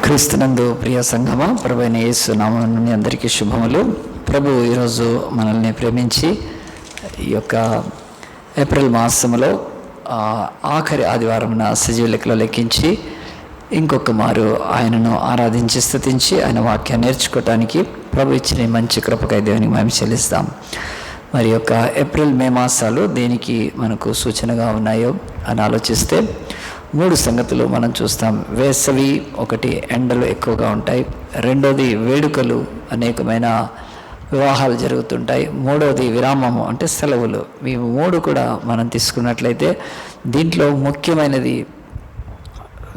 క్రీస్తునందు ప్రియ సంఘమా, ప్రభు అయిన యేసు నామమున అందరికీ శుభములు. ప్రభు ఈరోజు మనల్ని ప్రేమించి ఈ యొక్క ఏప్రిల్ మాసంలో ఆఖరి ఆదివారమున సజీవ లెక్కలో లెక్కించి ఇంకొక మారు ఆయనను ఆరాధించి స్తుతించి ఆయన వాక్యాన్ని నేర్చుకోవటానికి ప్రభు ఇచ్చిన మంచి కృపకై దేవునికి మేము చెల్లిస్తాం. మరి యొక్క ఏప్రిల్ మే మాసాలు దేనికి మనకు సూచనగా ఉన్నాయో అని ఆలోచిస్తే 3 సంగతులు మనం చూస్తాం. వేసవి ఒకటి, ఎండలు ఎక్కువగా ఉంటాయి. రెండోది వేడుకలు, అనేకమైన వివాహాలు జరుగుతుంటాయి. మూడవది విరామము అంటే సెలవులు. ఈ 3 కూడా మనం తీసుకున్నట్లయితే దీంట్లో ముఖ్యమైనది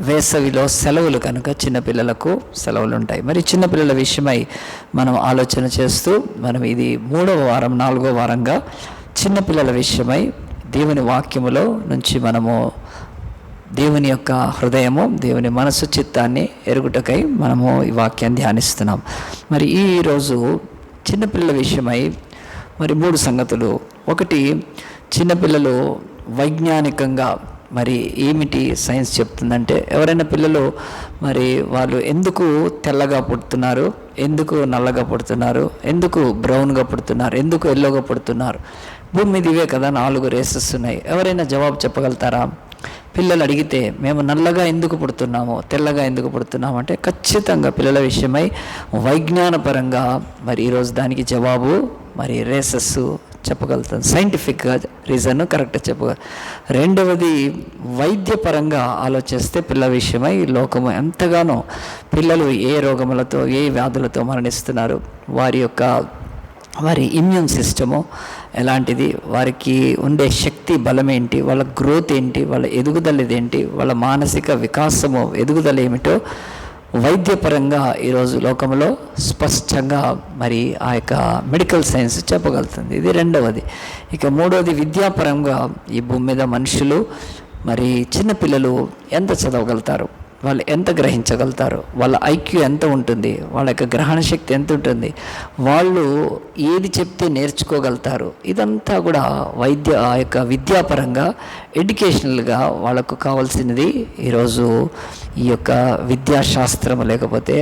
వేసవిలో సెలవులు కనుక చిన్నపిల్లలకు సెలవులు ఉంటాయి. మరి చిన్నపిల్లల విషయమై మనం ఆలోచన చేస్తూ మనం ఇది 3వ వారం 4వ వారంగా చిన్నపిల్లల విషయమై దేవుని వాక్యములో నుంచి మనము దేవుని యొక్క హృదయము, దేవుని మనసు, చిత్తాన్ని ఎరుగుటకై మనము ఈ వాక్యాన్ని ధ్యానిస్తున్నాం. మరి ఈరోజు చిన్నపిల్లల విషయమై మరి 3 సంగతులు. ఒకటి, చిన్నపిల్లలు వైజ్ఞానికంగా మరి ఏమిటి సైన్స్ చెప్తుందంటే, ఎవరైనా పిల్లలు మరి వాళ్ళు ఎందుకు తెల్లగా పుడుతున్నారు, ఎందుకు నల్లగా పుడుతున్నారు, ఎందుకు బ్రౌన్గా పుడుతున్నారు, ఎందుకు ఎల్లోగా పుడుతున్నారు? భూమి మీద ఇవే కదా 4 రేసెస్ ఉన్నాయి. ఎవరైనా జవాబు చెప్పగలుగుతారా? పిల్లలు అడిగితే మేము నల్లగా ఎందుకు పుడుతున్నాము, తెల్లగా ఎందుకు పుడుతున్నాము అంటే ఖచ్చితంగా పిల్లల విషయమై వైజ్ఞానపరంగా మరి ఈరోజు దానికి జవాబు మరి రేసెస్ చెప్పగలుగుతాం. సైంటిఫిక్గా రీజన్ కరెక్ట్గా చెప్పగల. రెండవది, వైద్యపరంగా ఆలోచిస్తే పిల్లల విషయమై లోకము ఎంతగానో పిల్లలు ఏ రోగములతో ఏ వ్యాధులతో మరణిస్తున్నారు, వారి ఇమ్యూన్ సిస్టము ఎలాంటిది, వారికి ఉండే శక్తి బలం ఏంటి, వాళ్ళ గ్రోత్ ఏంటి, వాళ్ళ ఎదుగుదల ఏంటి, వాళ్ళ మానసిక వికాసము ఎదుగుదల ఏమిటో వైద్యపరంగా ఈరోజు లోకంలో స్పష్టంగా మరి ఆ యొక్క మెడికల్ సైన్స్ చెప్పగలుగుతుంది. ఇది రెండవది. ఇక మూడవది, విద్యాపరంగా ఈ భూమి మీద మనుషులు మరి చిన్నపిల్లలు ఎంత చదవగలుగుతారు, వాళ్ళు ఎంత గ్రహించగలుగుతారు, వాళ్ళ ఐక్యూ ఎంత ఉంటుంది, వాళ్ళ యొక్క గ్రహణ శక్తి ఎంత ఉంటుంది, వాళ్ళు ఏది చెప్తే నేర్చుకోగలుగుతారు. ఇదంతా కూడా ఆ యొక్క విద్యాపరంగా ఎడ్యుకేషనల్గా వాళ్ళకు కావాల్సినది ఈరోజు ఈ యొక్క విద్యాశాస్త్రం లేకపోతే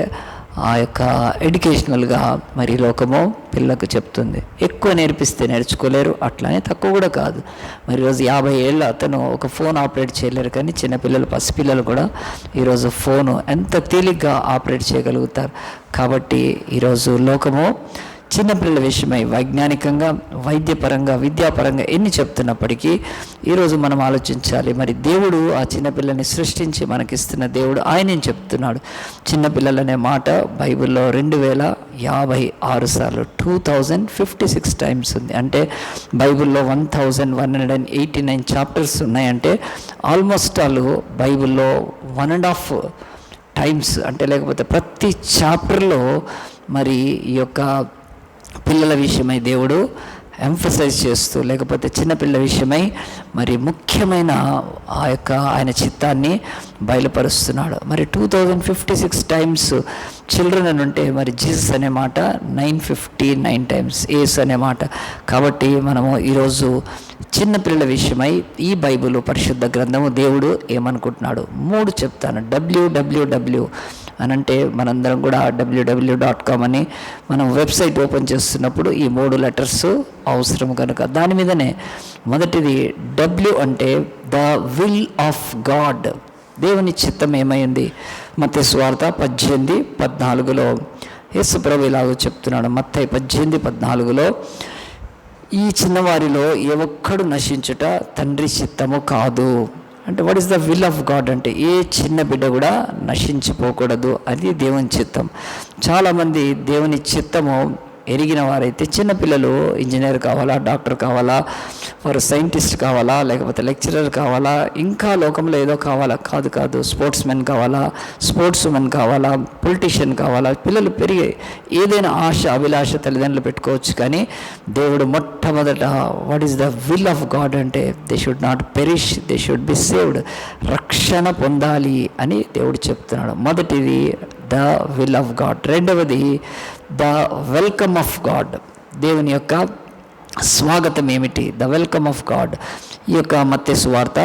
ఆ యొక్క ఎడ్యుకేషనల్గా మరి లోకము పిల్లలకు చెప్తుంది. ఎక్కువ నేర్పిస్తే నేర్చుకోలేరు, అట్లానే తక్కువ కూడా కాదు. మరి ఈరోజు 50 ఏళ్ళ అతను ఒక ఫోన్ ఆపరేట్ చేయలేరు, కానీ చిన్నపిల్లలు, పసిపిల్లలు కూడా ఈరోజు ఫోను ఎంత తేలిగ్గా ఆపరేట్ చేయగలుగుతారు. కాబట్టి ఈరోజు లోకము చిన్నపిల్లల విషయమై వైజ్ఞానికంగా, వైద్యపరంగా, విద్యాపరంగా ఎన్ని చెప్తున్నప్పటికీ ఈరోజు మనం ఆలోచించాలి. మరి దేవుడు ఆ చిన్నపిల్లల్ని సృష్టించి మనకిస్తున్న దేవుడు ఆయన ఏం చెప్తున్నాడు? చిన్నపిల్లలు అనే మాట బైబిల్లో 2056 సార్లు 2056 టైమ్స్ ఉంది. అంటే బైబిల్లో 1189 చాప్టర్స్ ఉన్నాయంటే ఆల్మోస్ట్ వాళ్ళు బైబిల్లో 1.5 టైమ్స్ అంటే లేకపోతే ప్రతి చాప్టర్లో మరి ఈ యొక్క పిల్లల విషయమై దేవుడు ఎంఫసైజ్ చేస్తూ లేకపోతే చిన్నపిల్లల విషయమై మరి ముఖ్యమైన ఆ యొక్క ఆయన చిత్తాన్ని బయలుపరుస్తున్నాడు. మరి 2056 టైమ్స్ చిల్డ్రన్ అని ఉంటే మరి జీసస్ అనే మాట 959 టైమ్స్ ఏసు అనే మాట. కాబట్టి మనము ఈరోజు చిన్నపిల్లల విషయమై ఈ బైబిల్ పరిశుద్ధ గ్రంథము దేవుడు ఏమనుకుంటున్నాడు 3 చెప్తాను. www అని అంటే మనందరం కూడా www.com అని మనం వెబ్సైట్ ఓపెన్ చేస్తున్నప్పుడు ఈ 3 లెటర్స్ అవసరం కనుక దాని మీదనే మొదటిది W అంటే ద విల్ ఆఫ్ గాడ్, దేవుని చిత్తం ఏమైంది. మత్తయి సువార్త 18:14 యేసు ప్రభు ఇలాగ చెప్తున్నాడు. మత్తయి 18:14 ఈ చిన్నవారిలో ఏ ఒక్కడు నశించుట తండ్రి చిత్తము కాదు. అంటే what is the will of God అంటే ఏ చిన్న బిడ్డ కూడా నశించిపోకూడదు, అది దేవుని చిత్తం. చాలామంది దేవుని చిత్తము ఎరిగిన వారైతే చిన్నపిల్లలు ఇంజనీర్ కావాలా, డాక్టర్ కావాలా, వారు సైంటిస్ట్ కావాలా, లేకపోతే లెక్చరర్ కావాలా, ఇంకా లోకంలో ఏదో కావాలా, కాదు స్పోర్ట్స్ మెన్ కావాలా, స్పోర్ట్స్ ఉమెన్ కావాలా, పొలిటీషియన్ కావాలా. పిల్లలు పెరిగే ఏదైనా ఆశ అభిలాష తల్లిదండ్రులు పెట్టుకోవచ్చు, కానీ దేవుడు మొట్టమొదట what is the will of God అంటే they should not perish, they should be saved, రక్షణ పొందాలి అని దేవుడు చెప్తున్నాడు. మొదటిది ద విల్ ఆఫ్ గాడ్. రెండవది ద వెల్కమ్ ఆఫ్ గాడ్, దేవుని యొక్క స్వాగతం ఏమిటి, ద వెల్కమ్ ఆఫ్ గాడ్. ఈ యొక్క మత్తయి సువార్త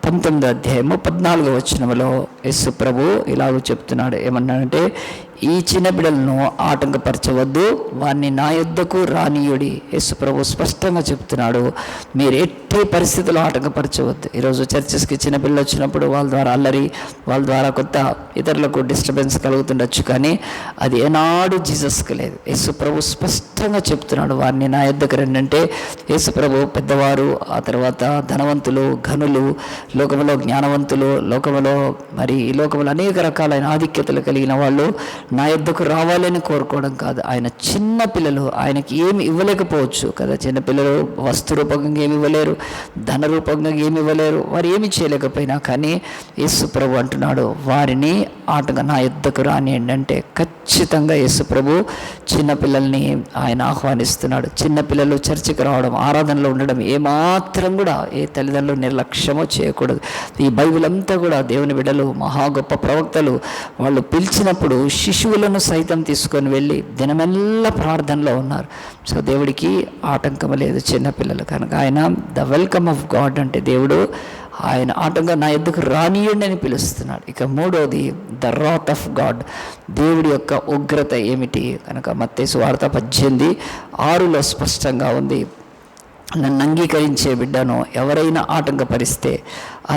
19వ అధ్యాయము 14వ వచనములో యేసు ప్రభు ఇలాగ చెప్తున్నాడు. ఏమన్నాడంటే, ఈ చిన్న బిడ్డలను ఆటంకపరచవద్దు, వారిని నా యొద్దకు రానీయుడి. యేసు ప్రభు స్పష్టంగా చెప్తున్నాడు, మీరు ఎట్టి పరిస్థితుల్లో ఆటంకపరచవద్దు. ఈరోజు చర్చెస్కి చిన్న పిల్లలు వచ్చినప్పుడు వాళ్ళ ద్వారా అల్లరి, వాళ్ళ ద్వారా కొత్త ఇతరులకు డిస్టర్బెన్స్ కలుగుతుండొచ్చు, కానీ అది ఏనాడు జీసస్కి లేదు. యేసు ప్రభు స్పష్టంగా చెప్తున్నాడు, వారిని నా యొద్దకు రండి అంటే. యేసు ప్రభు పెద్దవారు, ఆ తర్వాత ధనవంతులు, ఘనులు, లోకములో జ్ఞానవంతులు, లోకములో మరి ఈ లోకములో అనేక రకాలైన ఆధిక్యతలు కలిగిన వాళ్ళు నా యొద్దకు రావాలని కోరుకోవడం కాదు. ఆయన చిన్న పిల్లలు, ఆయనకి ఏమి ఇవ్వలేకపోవచ్చు కదా. చిన్నపిల్లలు వస్తు రూపంగా ఏమి ఇవ్వలేరు, ధన రూపంగా ఏమి ఇవ్వలేరు, వారు ఏమి చేయలేకపోయినా కానీ యేసు ప్రభు అంటున్నాడు, వారిని నా యొద్దకు రానియండి అంటే. ఖచ్చితంగా యేసు ప్రభు చిన్నపిల్లల్ని ఆయన ఆహ్వానిస్తున్నాడు. చిన్నపిల్లలు చర్చికి రావడం, ఆరాధనలో ఉండడం ఏమాత్రం కూడా ఏ తల్లిదండ్రులు నిర్లక్ష్యమో చేయకూడదు. ఈ బైబిల్ అంతా కూడా దేవుని బిడ్డలు, మహా గొప్ప ప్రవక్తలు వాళ్ళు పిలిచినప్పుడు శిశువులను సైతం తీసుకొని వెళ్ళి దినమెల్లా ప్రార్థనలో ఉన్నారు. సో దేవుడికి ఆటంకం లేదు చిన్నపిల్లలు కనుక. ఆయన ద వెల్కమ్ ఆఫ్ గాడ్ అంటే దేవుడు ఆయన ఆటంకం నా యొద్దకు రానియండి అని పిలుస్తున్నాడు. ఇక మూడోది ద రాత్ ఆఫ్ గాడ్, దేవుడి యొక్క ఉగ్రత ఏమిటి కనుక మత్తయి సువార్త 18:6 స్పష్టంగా ఉంది, నన్ను అంగీకరించే బిడ్డను ఎవరైనా ఆటంకపరిస్తే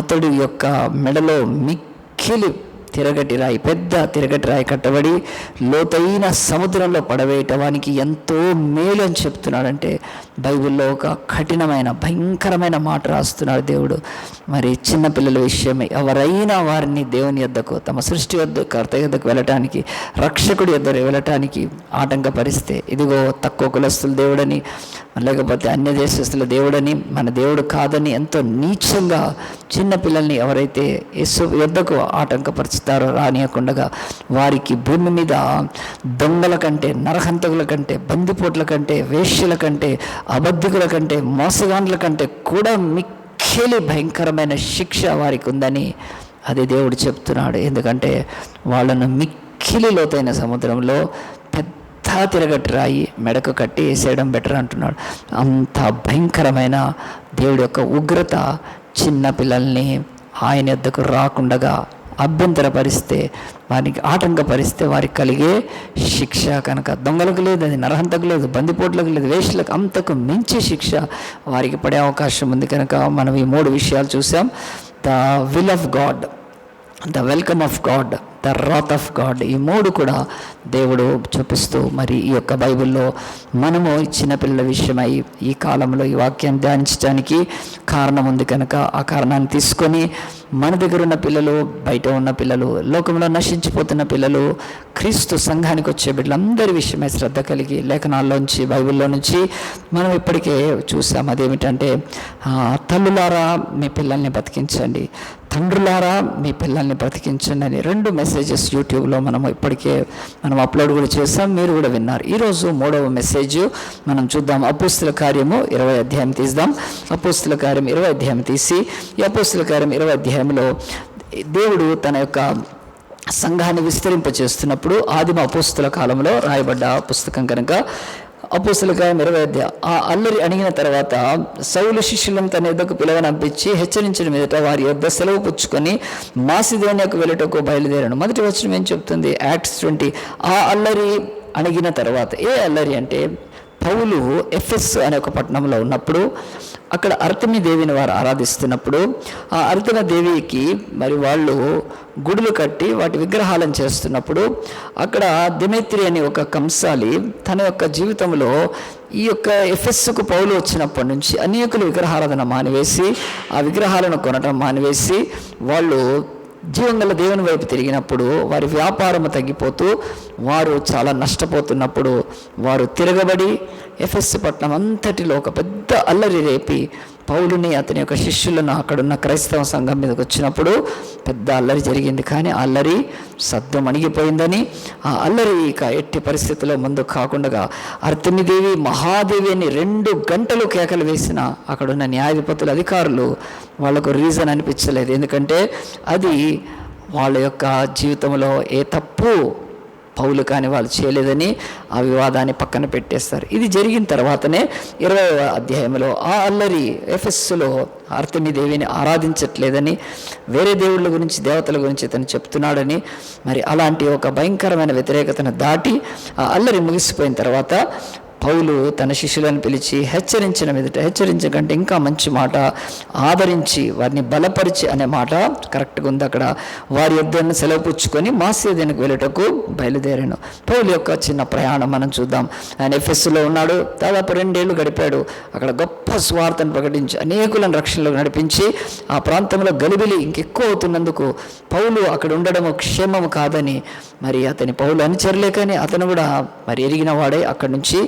అతడి యొక్క మెడలో మిక్కిలి తిరగటి రాయి, పెద్ద తిరగటి రాయి కట్టబడి లోతైన సముద్రంలో పడవేయటానికి ఎంతో మేలు అని చెప్తున్నాడంటే బైబిల్లో ఒక కఠినమైన భయంకరమైన మాట రాస్తున్నాడు దేవుడు. మరి చిన్నపిల్లల విషయమే ఎవరైనా వారిని దేవుని యొద్దకు, తమ సృష్టి కర్త యొద్దకు వెళ్ళటానికి, రక్షకుడి యొద్దకు వెళ్ళటానికి ఆటంకపరిస్తే, ఇదిగో తక్కువ కులస్తుల దేవుడని, లేకపోతే అన్య దేశస్తుల దేవుడని, మన దేవుడు కాదని ఎంతో నీచంగా చిన్నపిల్లల్ని ఎవరైతే యేసు యొద్దకు ఆటంకపరుస్తారో రానియకుండగా, వారికి భూమి మీద దొంగల కంటే, నరహంతకుల కంటే, బందిపోట్ల కంటే, వేశ్యల కంటే, అబద్ధికుల కంటే, మోసగాండ్ల కంటే కూడా మిక్కిలి భయంకరమైన శిక్ష వారికి ఉందని అది దేవుడు చెప్తున్నాడు. ఎందుకంటే వాళ్ళను మిక్కిలి లోతైన సముద్రంలో తిరగట్టి రాయి మెడకు కట్టి వేసేయడం బెటర్ అంటున్నాడు. అంత భయంకరమైన దేవుడి యొక్క ఉగ్రత చిన్న పిల్లల్ని ఆయన యొద్దకు రాకుండగా అభ్యంతరపరిస్తే, వారికి ఆటంకపరిస్తే వారికి కలిగే శిక్ష కనుక. దొంగలకు లేదు, అది నరహంతకు లేదు, బందిపోట్లకు లేదు, వేశ్యలకు అంతకు మించి శిక్ష వారికి పడే అవకాశం ఉంది కనుక మనం ఈ 3 విషయాలు చూసాం. The will of God, the welcome of God, the Rath of God, ఈ 3 కూడా దేవుడు చూపిస్తూ మరి ఈ యొక్క బైబిల్లో మనము చిన్నపిల్లల విషయమై ఈ కాలంలో ఈ వాక్యాన్ని ధ్యానించడానికి కారణం ఉంది కనుక ఆ కారణాన్ని తీసుకొని మన దగ్గర ఉన్న పిల్లలు, బయట ఉన్న పిల్లలు, లోకంలో నశించిపోతున్న పిల్లలు, క్రీస్తు సంఘానికి వచ్చే బిడ్డలందరి విషయమై శ్రద్ధ కలిగి లేఖనాల్లోంచి, బైబిల్లో నుంచి మనం ఇప్పటికే చూసాం. అదేమిటంటే, తల్లులారా మీ పిల్లల్ని బతికించండి, తండ్రులారా మీ పిల్లల్ని బ్రతికించండి అని 2 మెసేజెస్ యూట్యూబ్లో మనం ఇప్పటికే అప్లోడ్ కూడా చేసాం, మీరు కూడా విన్నారు. ఈరోజు 3వ మెసేజ్ మనం చూద్దాం. అపోస్తుల కార్యము 20వ అధ్యాయం తీద్దాం. అపోస్తుల కార్యం 20వ అధ్యాయం తీసి, ఈ అపోస్తుల కార్యం 20వ అధ్యాయంలో దేవుడు తన యొక్క సంఘాన్ని విస్తరింపచేస్తున్నప్పుడు ఆదిమ అపోస్తుల కాలంలో రాయబడ్డ పుస్తకం కనుక అపోస్తుల కార్యం 20వ అధ్యాయం. ఆ అల్లరి అణిగిన తర్వాత సౌలు శిష్యులను తన యొద్దకు పిలవనంపించి హెచ్చరించిన మీదట వారి యొద్ద సెలవు పుచ్చుకొని మాసిదోనియాకు వెళ్ళటకు బయలుదేరాను. మొదటి వచనం ఏం చెప్తుంది? యాక్ట్స్ 20. ఆ అల్లరి అణిగిన తర్వాత, ఏ అల్లరి అంటే పౌలు ఎఫెస్ అనే ఒక పట్టణంలో ఉన్నప్పుడు అక్కడ అర్తెమి దేవిని వారు ఆరాధిస్తున్నప్పుడు ఆ అర్తెమి దేవికి మరి వాళ్ళు గుడులు కట్టి వాటి విగ్రహాలను చేస్తున్నప్పుడు అక్కడ దెమేత్రి అనే ఒక కంసాలి తన యొక్క జీవితంలో ఈ యొక్క ఎఫెస్కు పౌలు వచ్చినప్పటి నుంచి అనేకులు విగ్రహారాధన మానివేసి ఆ విగ్రహాలను కొనడం మానివేసి వాళ్ళు జీవంగల దేవుని వైపు తిరిగినప్పుడు వారి వ్యాపారం తగ్గిపోతూ వారు చాలా నష్టపోతున్నప్పుడు వారు తిరగబడి ఎఫెస్ పట్టణం అంతటిలో ఒక పెద్ద అల్లరి రేపి పౌలుని అతని యొక్క శిష్యులను అక్కడున్న క్రైస్తవ సంఘం మీదకి వచ్చినప్పుడు పెద్ద అల్లరి జరిగింది. కానీ ఆ అల్లరి సద్దు మణిగిపోయిందని, ఆ అల్లరి ఇక ఎట్టి పరిస్థితుల్లో ముందు కాకుండా అర్తెమిదేవి మహాదేవి అని 2 గంటలు కేకలు వేసిన అక్కడున్న న్యాయాధిపతులు, అధికారులు వాళ్ళకు రీజన్ అనిపించలేదు. ఎందుకంటే అది వాళ్ళ యొక్క జీవితంలో ఏ తప్పు పౌలు కానీ వాళ్ళు చేయలేదని ఆ వివాదాన్ని పక్కన పెట్టేస్తారు. ఇది జరిగిన తర్వాతనే 20వ అధ్యాయంలో ఆ అల్లరి ఎఫెస్సులో ఆర్తెమి దేవిని ఆరాధించట్లేదని, వేరే దేవుళ్ళ గురించి దేవతల గురించి తను చెప్తున్నాడని, మరి అలాంటి ఒక భయంకరమైన వ్యతిరేకతను దాటి ఆ అల్లరి ముగిసిపోయిన తర్వాత పౌలు తన శిష్యులను పిలిచి హెచ్చరించకంటే ఇంకా మంచి మాట, ఆదరించి వారిని బలపరిచి అనే మాట కరెక్ట్గా ఉంది అక్కడ. వారి యొద్దను సెలవు పుచ్చుకొని మాసిదోనియాకు వెళ్ళుటకు బయలుదేరాను. పౌలు యొక్క చిన్న ప్రయాణం మనం చూద్దాం. ఆయన ఎఫెస్సులో ఉన్నాడు, దాదాపు 2 ఏళ్ళు గడిపాడు. అక్కడ గొప్ప స్వార్థను ప్రకటించి అనేకులను రక్షణలోకి నడిపించి ఆ ప్రాంతంలో గలిబిలి ఇంకెక్కువ అవుతున్నందుకు పౌలు అక్కడ ఉండడము క్షేమము కాదని, మరి పౌలు అనుచరులే కానీ అతను కూడా మరి ఎరిగిన వాడే అక్కడి నుంచి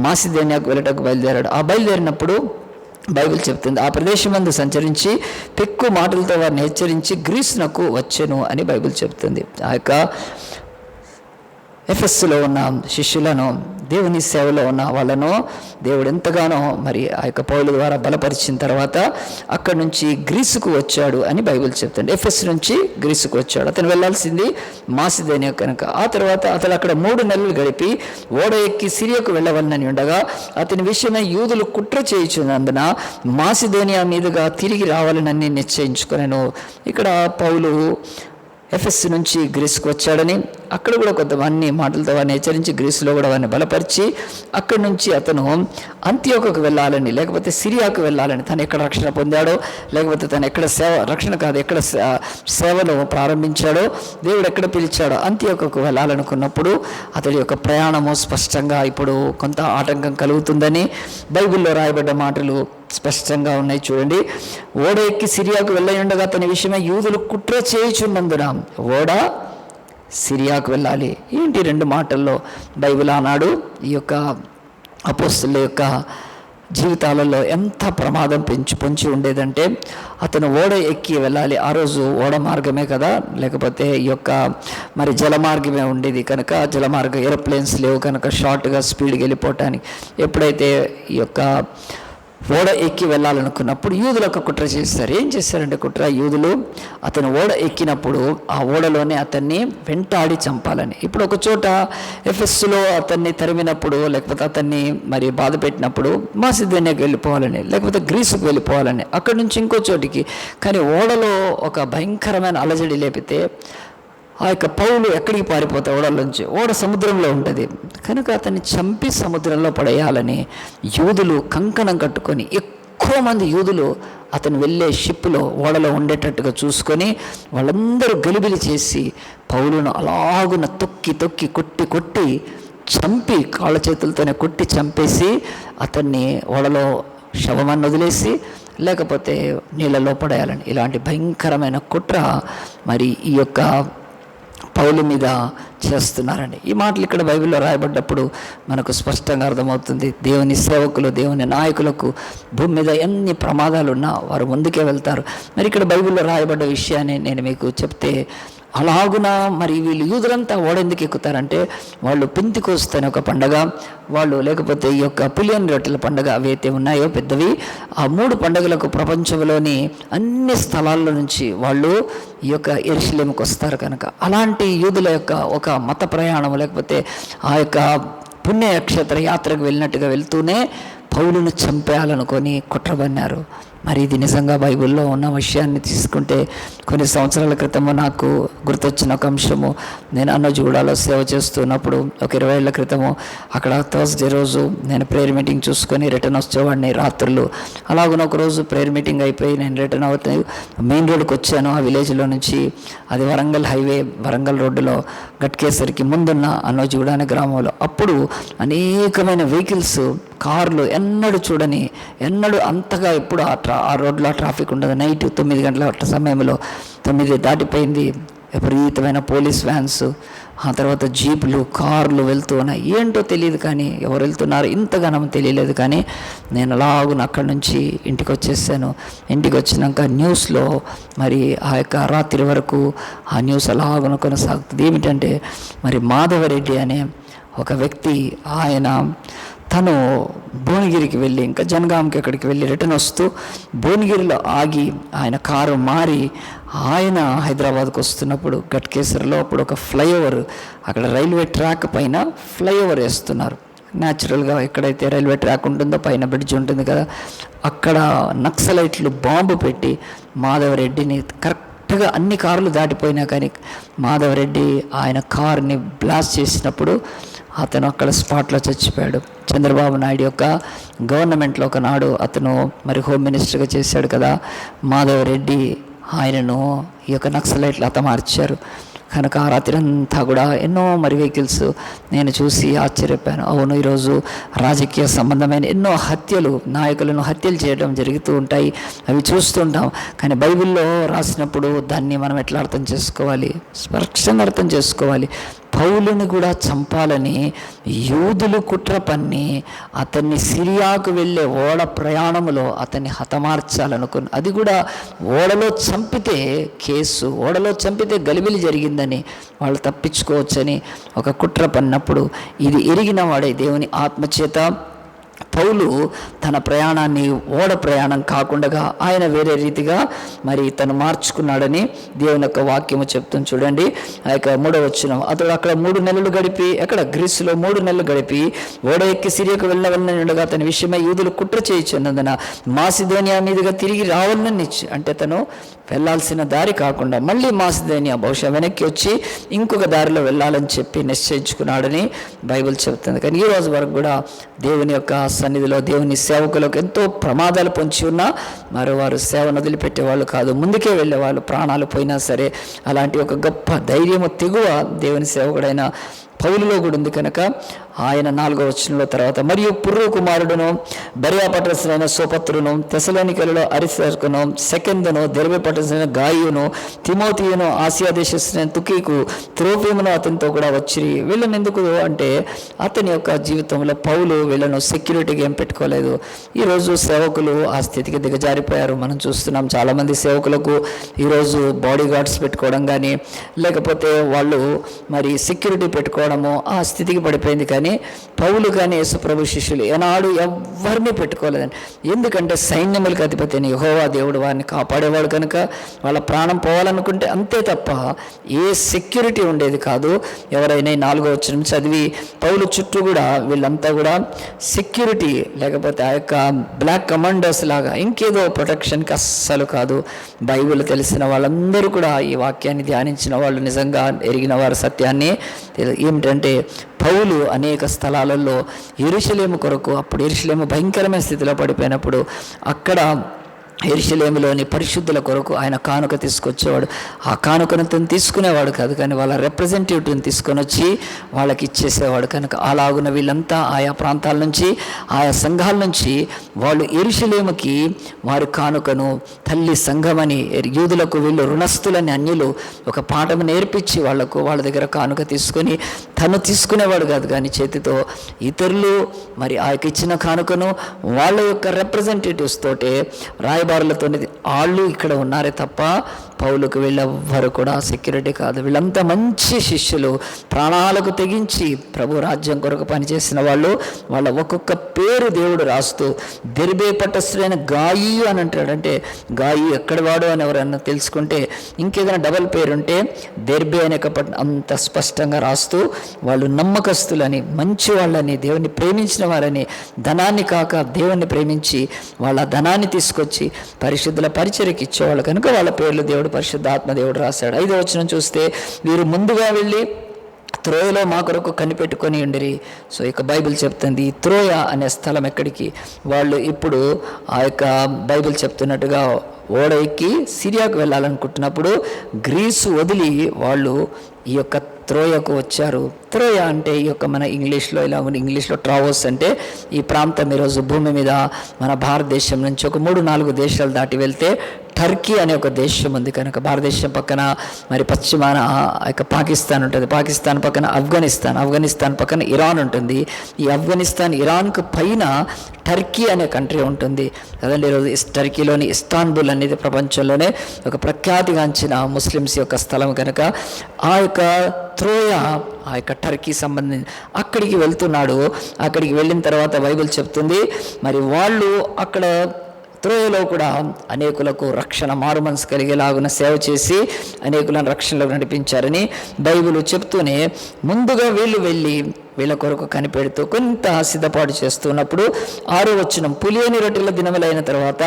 మాసిదోనియాకు వెళ్ళటకు బయలుదేరాడు. ఆ బయలుదేరినప్పుడు బైబిల్ చెప్తుంది, ఆ ప్రదేశమందు సంచరించి పెక్కు మాటలతో వారిని హెచ్చరించి గ్రీసునకు వచ్చెను అని బైబిల్ చెప్తుంది. ఆ యొక్క ఎఫెస్సులో ఉన్న శిష్యులను, దేవుని సేవలో ఉన్న వాళ్ళను దేవుడు ఎంతగానో మరి ఆ యొక్క పౌలు ద్వారా బలపరిచిన తర్వాత అక్కడి నుంచి గ్రీసుకు వచ్చాడు అని బైబిల్ చెప్తుంది. ఎఫెస్ నుంచి గ్రీసుకు వచ్చాడు. అతను వెళ్ళాల్సింది మాసిదోనియా కనుక. ఆ తర్వాత అతను అక్కడ 3 నెలలు గడిపి ఓడ ఎక్కి సిరియాకు వెళ్ళవలనని ఉండగా అతని విషయమై యూదులు కుట్ర చేయుచున్నందున మాసిదోనియా మీదుగా తిరిగి రావాలని నిశ్చయించుకున్నాను. ఇక్కడ పౌలు ఎఫెస్ నుంచి గ్రీసుకు వచ్చాడని, అక్కడ కూడా కొంతమంది మాటలతో వారిని హెచ్చరించి గ్రీసులో కూడా వారిని బలపరిచి అక్కడి నుంచి అతను అంతియోకుకు వెళ్ళాలని, లేకపోతే సిరియాకు వెళ్ళాలని, తను ఎక్కడ రక్షణ పొందాడో, లేకపోతే తను ఎక్కడ ఎక్కడ సేవలో ప్రారంభించాడో, దేవుడు ఎక్కడ పిలిచాడో అంతియోకుకు వెళ్ళాలనుకున్నప్పుడు అతడి యొక్క ప్రయాణము స్పష్టంగా ఇప్పుడు కొంత ఆటంకం కలుగుతుందని బైబిల్లో రాయబడ్డ మాటలు స్పష్టంగా ఉన్నాయి. చూడండి, ఓడ ఎక్కి సిరియాకు వెళ్ళయుండగా తన విషయమై యూదులు కుట్ర చేయుచున్నందున ఓడ సిరియాకు వెళ్ళాలి. ఏంటి 2 మాటల్లో బైబిల్ ఆనాడు ఈ యొక్క అపోస్తలుల యొక్క జీవితాలలో ఎంత ప్రమాదం పొంచి ఉండేదంటే, అతను ఓడ ఎక్కి వెళ్ళాలి. ఆ రోజు ఓడ మార్గమే కదా, లేకపోతే ఈ యొక్క మరి జలమార్గమే ఉండేది కనుక, జలమార్గం ఏరోప్లేన్స్ లేవు కనుక షార్ట్గా స్పీడ్కి వెళ్ళిపోవటానికి ఎప్పుడైతే ఈ యొక్క ఓడ ఎక్కి వెళ్ళాలనుకున్నప్పుడు యూదులకు కుట్ర చేస్తారు. ఏం చేస్తారంటే కుట్ర, యూదులు అతను ఓడ ఎక్కినప్పుడు ఆ ఓడలోనే అతన్ని వెంటాడి చంపాలని. ఇప్పుడు ఒక చోట ఎఫెస్సులో అతన్ని తరిమినప్పుడు, లేకపోతే అతన్ని మరి బాధ పెట్టినప్పుడు మాసిదోనియాకి వెళ్ళిపోవాలని, లేకపోతే గ్రీసుకు వెళ్ళిపోవాలని, అక్కడి నుంచి ఇంకో చోటికి. కానీ ఓడలో ఒక భయంకరమైన అలజడి లేపితే ఆ యొక్క పౌలు ఎక్కడికి పారిపోతాడు? ఓడలోంచి. ఓడ సముద్రంలో ఉంటుంది కనుక అతన్ని చంపి సముద్రంలో పడేయాలని యూదులు కంకణం కట్టుకొని, ఎక్కువ మంది యూదులు అతను వెళ్ళే షిప్లో ఓడలో ఉండేటట్టుగా చూసుకొని వాళ్ళందరూ గలిబిలి చేసి పౌలును అలాగున తొక్కి కొట్టి చంపి, కాళ్ళ చేతులతోనే కొట్టి చంపేసి అతన్ని ఓడలో శవమాన్ని వదిలేసి లేకపోతే నీళ్ళలో పడేయాలని, ఇలాంటి భయంకరమైన కుట్ర మరి ఈ యొక్క పౌలు మీద చేస్తున్నారండి. ఈ మాటలు ఇక్కడ బైబిల్లో రాయబడ్డప్పుడు మనకు స్పష్టంగా అర్థమవుతుంది. దేవుని సేవకులు, దేవుని నాయకులకు భూమి మీద ఎన్ని ప్రమాదాలు ఉన్నా వారు ముందుకే వెళ్తారు. మరి ఇక్కడ బైబిల్లో రాయబడ్డ విషయాన్ని నేను మీకు చెప్తే, అలాగున మరి వీళ్ళు యూదులంతా ఓడెందుకు ఎక్కుతారంటే, వాళ్ళు పెంతెకోస్తు అనే ఒక పండగ, వాళ్ళు లేకపోతే ఈ యొక్క పులియని రొట్టెల పండగ, అవి అయితే ఉన్నాయో పెద్దవి, ఆ 3 పండుగలకు ప్రపంచంలోని అన్ని స్థలాల్లో నుంచి వాళ్ళు ఈ యొక్క యెరూషలేముకు వస్తారు కనుక, అలాంటి యూదుల యొక్క ఒక మత ప్రయాణం, లేకపోతే ఆ యొక్క పుణ్యక్షేత్ర యాత్రకు వెళ్ళినట్టుగా వెళ్తూనే పౌలును చంపేయాలనుకొని కుట్రబన్నారు. మరి ఇది నిజంగా బైబిల్లో ఉన్న విషయాన్ని తీసుకుంటే, కొన్ని సంవత్సరాల క్రితము నాకు గుర్తొచ్చిన ఒక అంశము, నేను అన్నజూడాలో సేవ చేస్తున్నప్పుడు ఒక 20 ఏళ్ల క్రితము అక్కడ థర్స్డే రోజు నేను ప్రేయర్ మీటింగ్ చూసుకొని రిటర్న్ వచ్చేవాడిని రాత్రులు. అలాగనే ఒక రోజు ప్రేయర్ మీటింగ్ అయిపోయి నేను రిటర్న్ అవుతాను, మెయిన్ రోడ్కి వచ్చాను. ఆ విలేజ్లో నుంచి అది వరంగల్ హైవే, వరంగల్ రోడ్డులో గట్కేసరికి ముందున్న అన్నజూడ అనే గ్రామంలో అప్పుడు అనేకమైన వెహికల్స్, కార్లు ఎన్నడూ అంతగా ఎప్పుడు ఆ రోడ్లో ట్రాఫిక్ ఉండదు. నైట్ 9 గంటల సమయంలో 9 దాటిపోయింది. విపరీతమైన పోలీస్ వ్యాన్స్, ఆ తర్వాత జీపులు, కార్లు వెళ్తూ ఉన్నాయి. ఏంటో తెలియదు కానీ, ఎవరు వెళ్తున్నారు ఇంతగానో తెలియలేదు. కానీ నేను అలాగున అక్కడి నుంచి ఇంటికి వచ్చేసాను. ఇంటికి వచ్చినాక న్యూస్లో మరి ఆ యొక్క రాత్రి వరకు ఆ న్యూస్ అలాగున కొనసాగుతుంది. ఏమిటంటే, మరి మాధవరెడ్డి అనే ఒక వ్యక్తి, ఆయన తను భువనగిరికి వెళ్ళి ఇంకా జనగాంకి అక్కడికి వెళ్ళి రిటర్న్ వస్తూ భువనగిరిలో ఆగి ఆయన కారు మారి ఆయన హైదరాబాద్కు వస్తున్నప్పుడు ఘట్కేసర్లో అప్పుడు ఒక ఫ్లైఓవర్, అక్కడ రైల్వే ట్రాక్ పైన ఫ్లైఓవర్ వేస్తున్నారు. న్యాచురల్గా ఎక్కడైతే రైల్వే ట్రాక్ ఉంటుందో పైన బ్రిడ్జ్ ఉంటుంది కదా, అక్కడ నక్సలైట్లు బాంబు పెట్టి మాధవరెడ్డిని కరెక్ట్గా అన్ని కార్లు దాటిపోయినా కానీ మాధవరెడ్డి ఆయన కార్ని బ్లాస్ట్ చేసినప్పుడు అతను అక్కడ స్పాట్లో చచ్చిపోయాడు. చంద్రబాబు నాయుడు యొక్క గవర్నమెంట్లో ఒకనాడు అతను మరి హోమ్ మినిస్టర్గా చేశాడు కదా మాధవరెడ్డి, ఆయనను ఈ యొక్క నక్సలైట్లు హతమార్చారు. కనుక ఆ రాత్రి అంతా కూడా ఎన్నో మరి వెహికల్స్ నేను చూసి ఆశ్చర్యపోయాను. అవును, ఈరోజు రాజకీయ సంబంధమైన ఎన్నో హత్యలు, నాయకులను హత్యలు చేయడం జరుగుతూ ఉంటాయి, అవి చూస్తుంటాం. కానీ బైబిల్లో రాసినప్పుడు దాన్ని మనం ఎట్లా అర్థం చేసుకోవాలి, స్పష్టంగా అర్థం చేసుకోవాలి. పౌలుని కూడా చంపాలని యూదులు కుట్ర పన్ని అతన్ని సిరియాకు వెళ్ళే ఓడ ప్రయాణములో అతన్ని హతమార్చాలనుకుని, అది కూడా ఓడలో చంపితే కేసు, ఓడలో చంపితే గలిబిలి జరిగిందని వాళ్ళు తప్పించుకోవచ్చని ఒక కుట్ర పన్నప్పుడు ఇది ఎరిగిన వాడే దేవుని ఆత్మచేత పౌలు తన ప్రయాణాన్ని ఓడ ప్రయాణం కాకుండా ఆయన వేరే రీతిగా మరి తను మార్చుకున్నాడని దేవుని యొక్క వాక్యము చెప్తుంది. చూడండి ఆ యొక్క 3వ వచనం, అతడు అక్కడ 3 నెలలు గడిపి, అక్కడ గ్రీసులో 3 నెలలు గడిపి ఓడ ఎక్కి సిరియాకు వెళ్ళవలనగా అతని విషయమై యూదులు కుట్ర చేయుచున్నందున మాసిదోనియా మీదుగా తిరిగి రావాలని, అంటే తను వెళ్ళాల్సిన దారి కాకుండా మళ్ళీ మాసిదోనియా బహుశా వెనక్కి వచ్చి ఇంకొక దారిలో వెళ్ళాలని చెప్పి నిశ్చయించుకున్నాడని బైబిల్ చెబుతుంది. కానీ ఈ రోజు వరకు కూడా దేవుని యొక్క సన్నిధిలో దేవుని సేవకులకు ఎంతో ప్రమాదాలు పొంచి ఉన్నా మరి వారు సేవను వదిలిపెట్టేవాళ్ళు కాదు, ముందుకే వెళ్ళేవాళ్ళు, ప్రాణాలు పోయినా సరే. అలాంటి ఒక గొప్ప ధైర్యము తెగువ దేవుని సేవకుడైన పౌలులో కూడా ఉంది. కనుక ఆయన 4వ వచనంలో తర్వాత, మరియు పుర్రు కుమారుడును బెరియా పట్టణస్థులైన సోపత్రును, తెసలోనికలలో అరిస్తర్కును, సెకందును, దెర్బే పట్టణస్థులైన గాయును, తిమోతియును, ఆసియా దేశస్థులైన తుకీకు, త్రోఫీమును అతనితో కూడా వచ్చిరి. వీళ్ళని ఎందుకు అంటే అతని యొక్క జీవితంలో పౌలు వీళ్ళను సెక్యూరిటీగా ఏం పెట్టుకోలేదు. ఈరోజు సేవకులు ఆ స్థితికి దిగజారిపోయారు. మనం చూస్తున్నాం చాలామంది సేవకులకు ఈరోజు బాడీ గార్డ్స్ పెట్టుకోవడం కానీ, లేకపోతే వాళ్ళు మరి సెక్యూరిటీ పెట్టుకోవడము ఆ స్థితికి పడిపోయింది. కానీ పౌలు కానీ యేసుప్రభు శిష్యులు ఏనాడు ఎవరిని పెట్టుకోలేదండి. ఎందుకంటే సైన్యములకు అధిపతి అయిన యెహోవా దేవుడు వారిని కాపాడేవాడు కనుక వాళ్ళ ప్రాణం పోవాలనుకుంటే అంతే తప్ప ఏ సెక్యూరిటీ ఉండేది కాదు. ఎవరైనా 4వ వచనం చదివి పౌలు చుట్టూ కూడా వీళ్ళంతా కూడా సెక్యూరిటీ, లేకపోతే ఆ యొక్క బ్లాక్ కమాండర్స్ లాగా ఇంకేదో ప్రొటెక్షన్కి అస్సలు కాదు. బైబిల్ తెలిసిన వాళ్ళందరూ కూడా ఈ వాక్యాన్ని ధ్యానించిన వాళ్ళు, నిజంగా ఎరిగిన వారు సత్యాన్ని ఏమిటంటే పౌలు అనేక స్థలాలలో యెరూషలేము కొరకు, అప్పుడు యెరూషలేము భయంకరమైన స్థితిలో పడిపోయినప్పుడు అక్కడ యెరూషలేములోని పరిశుద్ధుల కొరకు ఆయన కానుక తీసుకొచ్చేవాడు. ఆ కానుకను తను తీసుకునేవాడు కాదు, కానీ వాళ్ళ రిప్రజెంటేటివ్ని తీసుకొని వచ్చి వాళ్ళకి ఇచ్చేసేవాడు. కనుక అలాగున్న వీళ్ళంతా ఆయా ప్రాంతాల నుంచి, ఆయా సంఘాల నుంచి వాళ్ళు యెరూషలేముకి వారి కానుకను, తల్లి సంఘమని యూదులకు వీళ్ళు రుణస్థులని అన్యులు ఒక పాఠం నేర్పించి వాళ్లకు వాళ్ళ దగ్గర కానుక తీసుకొని తను తీసుకునేవాడు కాదు, కానీ చేతితో ఇతరులు మరి ఆ యొక్క ఇచ్చిన కానుకను వాళ్ళ యొక్క రిప్రజెంటేటివ్స్ తోటే రాయబారులతో వాళ్ళు ఇక్కడ ఉన్నారే తప్ప పౌలుకు వీళ్ళెవ్వరు కూడా సెక్యూరిటీ కాదు. వీళ్ళంతా మంచి శిష్యులు, ప్రాణాలకు తెగించి ప్రభు రాజ్యం కొరకు పనిచేసిన వాళ్ళు. వాళ్ళ ఒక్కొక్క పేరు దేవుడు రాస్తూ దెర్బే పట్టణస్థుడైన గాయి అని అంటాడు. అంటే గాయి ఎక్కడ వాడు అని ఎవరైనా తెలుసుకుంటే ఇంకేదైనా డబల్ పేరుంటే దెర్బే అనే అంత స్పష్టంగా రాస్తూ వాళ్ళు నమ్మకస్తులని, మంచి వాళ్ళని, దేవుణ్ణి ప్రేమించిన వారని, ధనాన్ని కాక దేవుణ్ణి ప్రేమించి వాళ్ళ ధనాన్ని తీసుకొచ్చి పరిశుద్ధుల పరిచర్యకి ఇచ్చేవాళ్ళు కనుక వాళ్ళ పేర్లు దేవుడు పరిశుద్ధాత్మ దేవుడు రాశాడు. 5వ వచనం చూస్తే, వీరు ముందుగా వెళ్ళి త్రోయలో మా కొరకు కనిపెట్టుకొని ఉండిరి. సో ఇక బైబిల్ చెప్తుంది త్రోయ అనే స్థలం ఎక్కడికి వాళ్ళు ఇప్పుడు ఆ యొక్క బైబిల్ చెప్తున్నట్టుగా ఓడ ఎక్కి సిరియాకు వెళ్ళాలనుకుంటున్నప్పుడు గ్రీసు వదిలి వాళ్ళు ఈ యొక్క త్రోయకు వచ్చారు. త్రోయ అంటే ఈ యొక్క మన ఇంగ్లీష్లో ఇలా ఉంది, ఇంగ్లీష్లో ట్రావోస్ అంటే ఈ ప్రాంతం ఈరోజు భూమి మీద మన భారతదేశం నుంచి ఒక 3-4 దేశాలు దాటి వెళ్తే టర్కీ అనే ఒక దేశం ఉంది కనుక, భారతదేశం పక్కన మరి పశ్చిమాన పాకిస్తాన్ ఉంటుంది, పాకిస్తాన్ పక్కన ఆఫ్ఘనిస్తాన్ పక్కన ఇరాన్ ఉంటుంది. ఈ ఆఫ్ఘనిస్తాన్ ఇరాన్కు పైన టర్కీ అనే కంట్రీ ఉంటుంది కదండి. ఈరోజు టర్కీలోని ఇస్తాన్బుల్ అనేది ప్రపంచంలోనే ఒక ప్రఖ్యాతిగాంచిన ముస్లిమ్స్ యొక్క స్థలం కనుక ఆ యొక్క త్రోయ ఆ యొక్క టర్కీ సంబంధించి అక్కడికి వెళ్తున్నాడు. అక్కడికి వెళ్ళిన తర్వాత బైబిల్ చెప్తుంది మరి వాళ్ళు అక్కడ త్రోయలో కూడా అనేకులకు రక్షణ మారుమనసు కలిగేలాగున సేవ చేసి అనేకులను రక్షణలోకి నడిపించారని బైబిల్ చెప్తూనే ముందుగా వీళ్ళు వెళ్ళి వీళ్ళ కొరకు కనిపెడుతూ కొంత సిద్ధపాటు చేస్తున్నప్పుడు 6వ వచనం, పులియని రొట్టెల దినములైన తర్వాత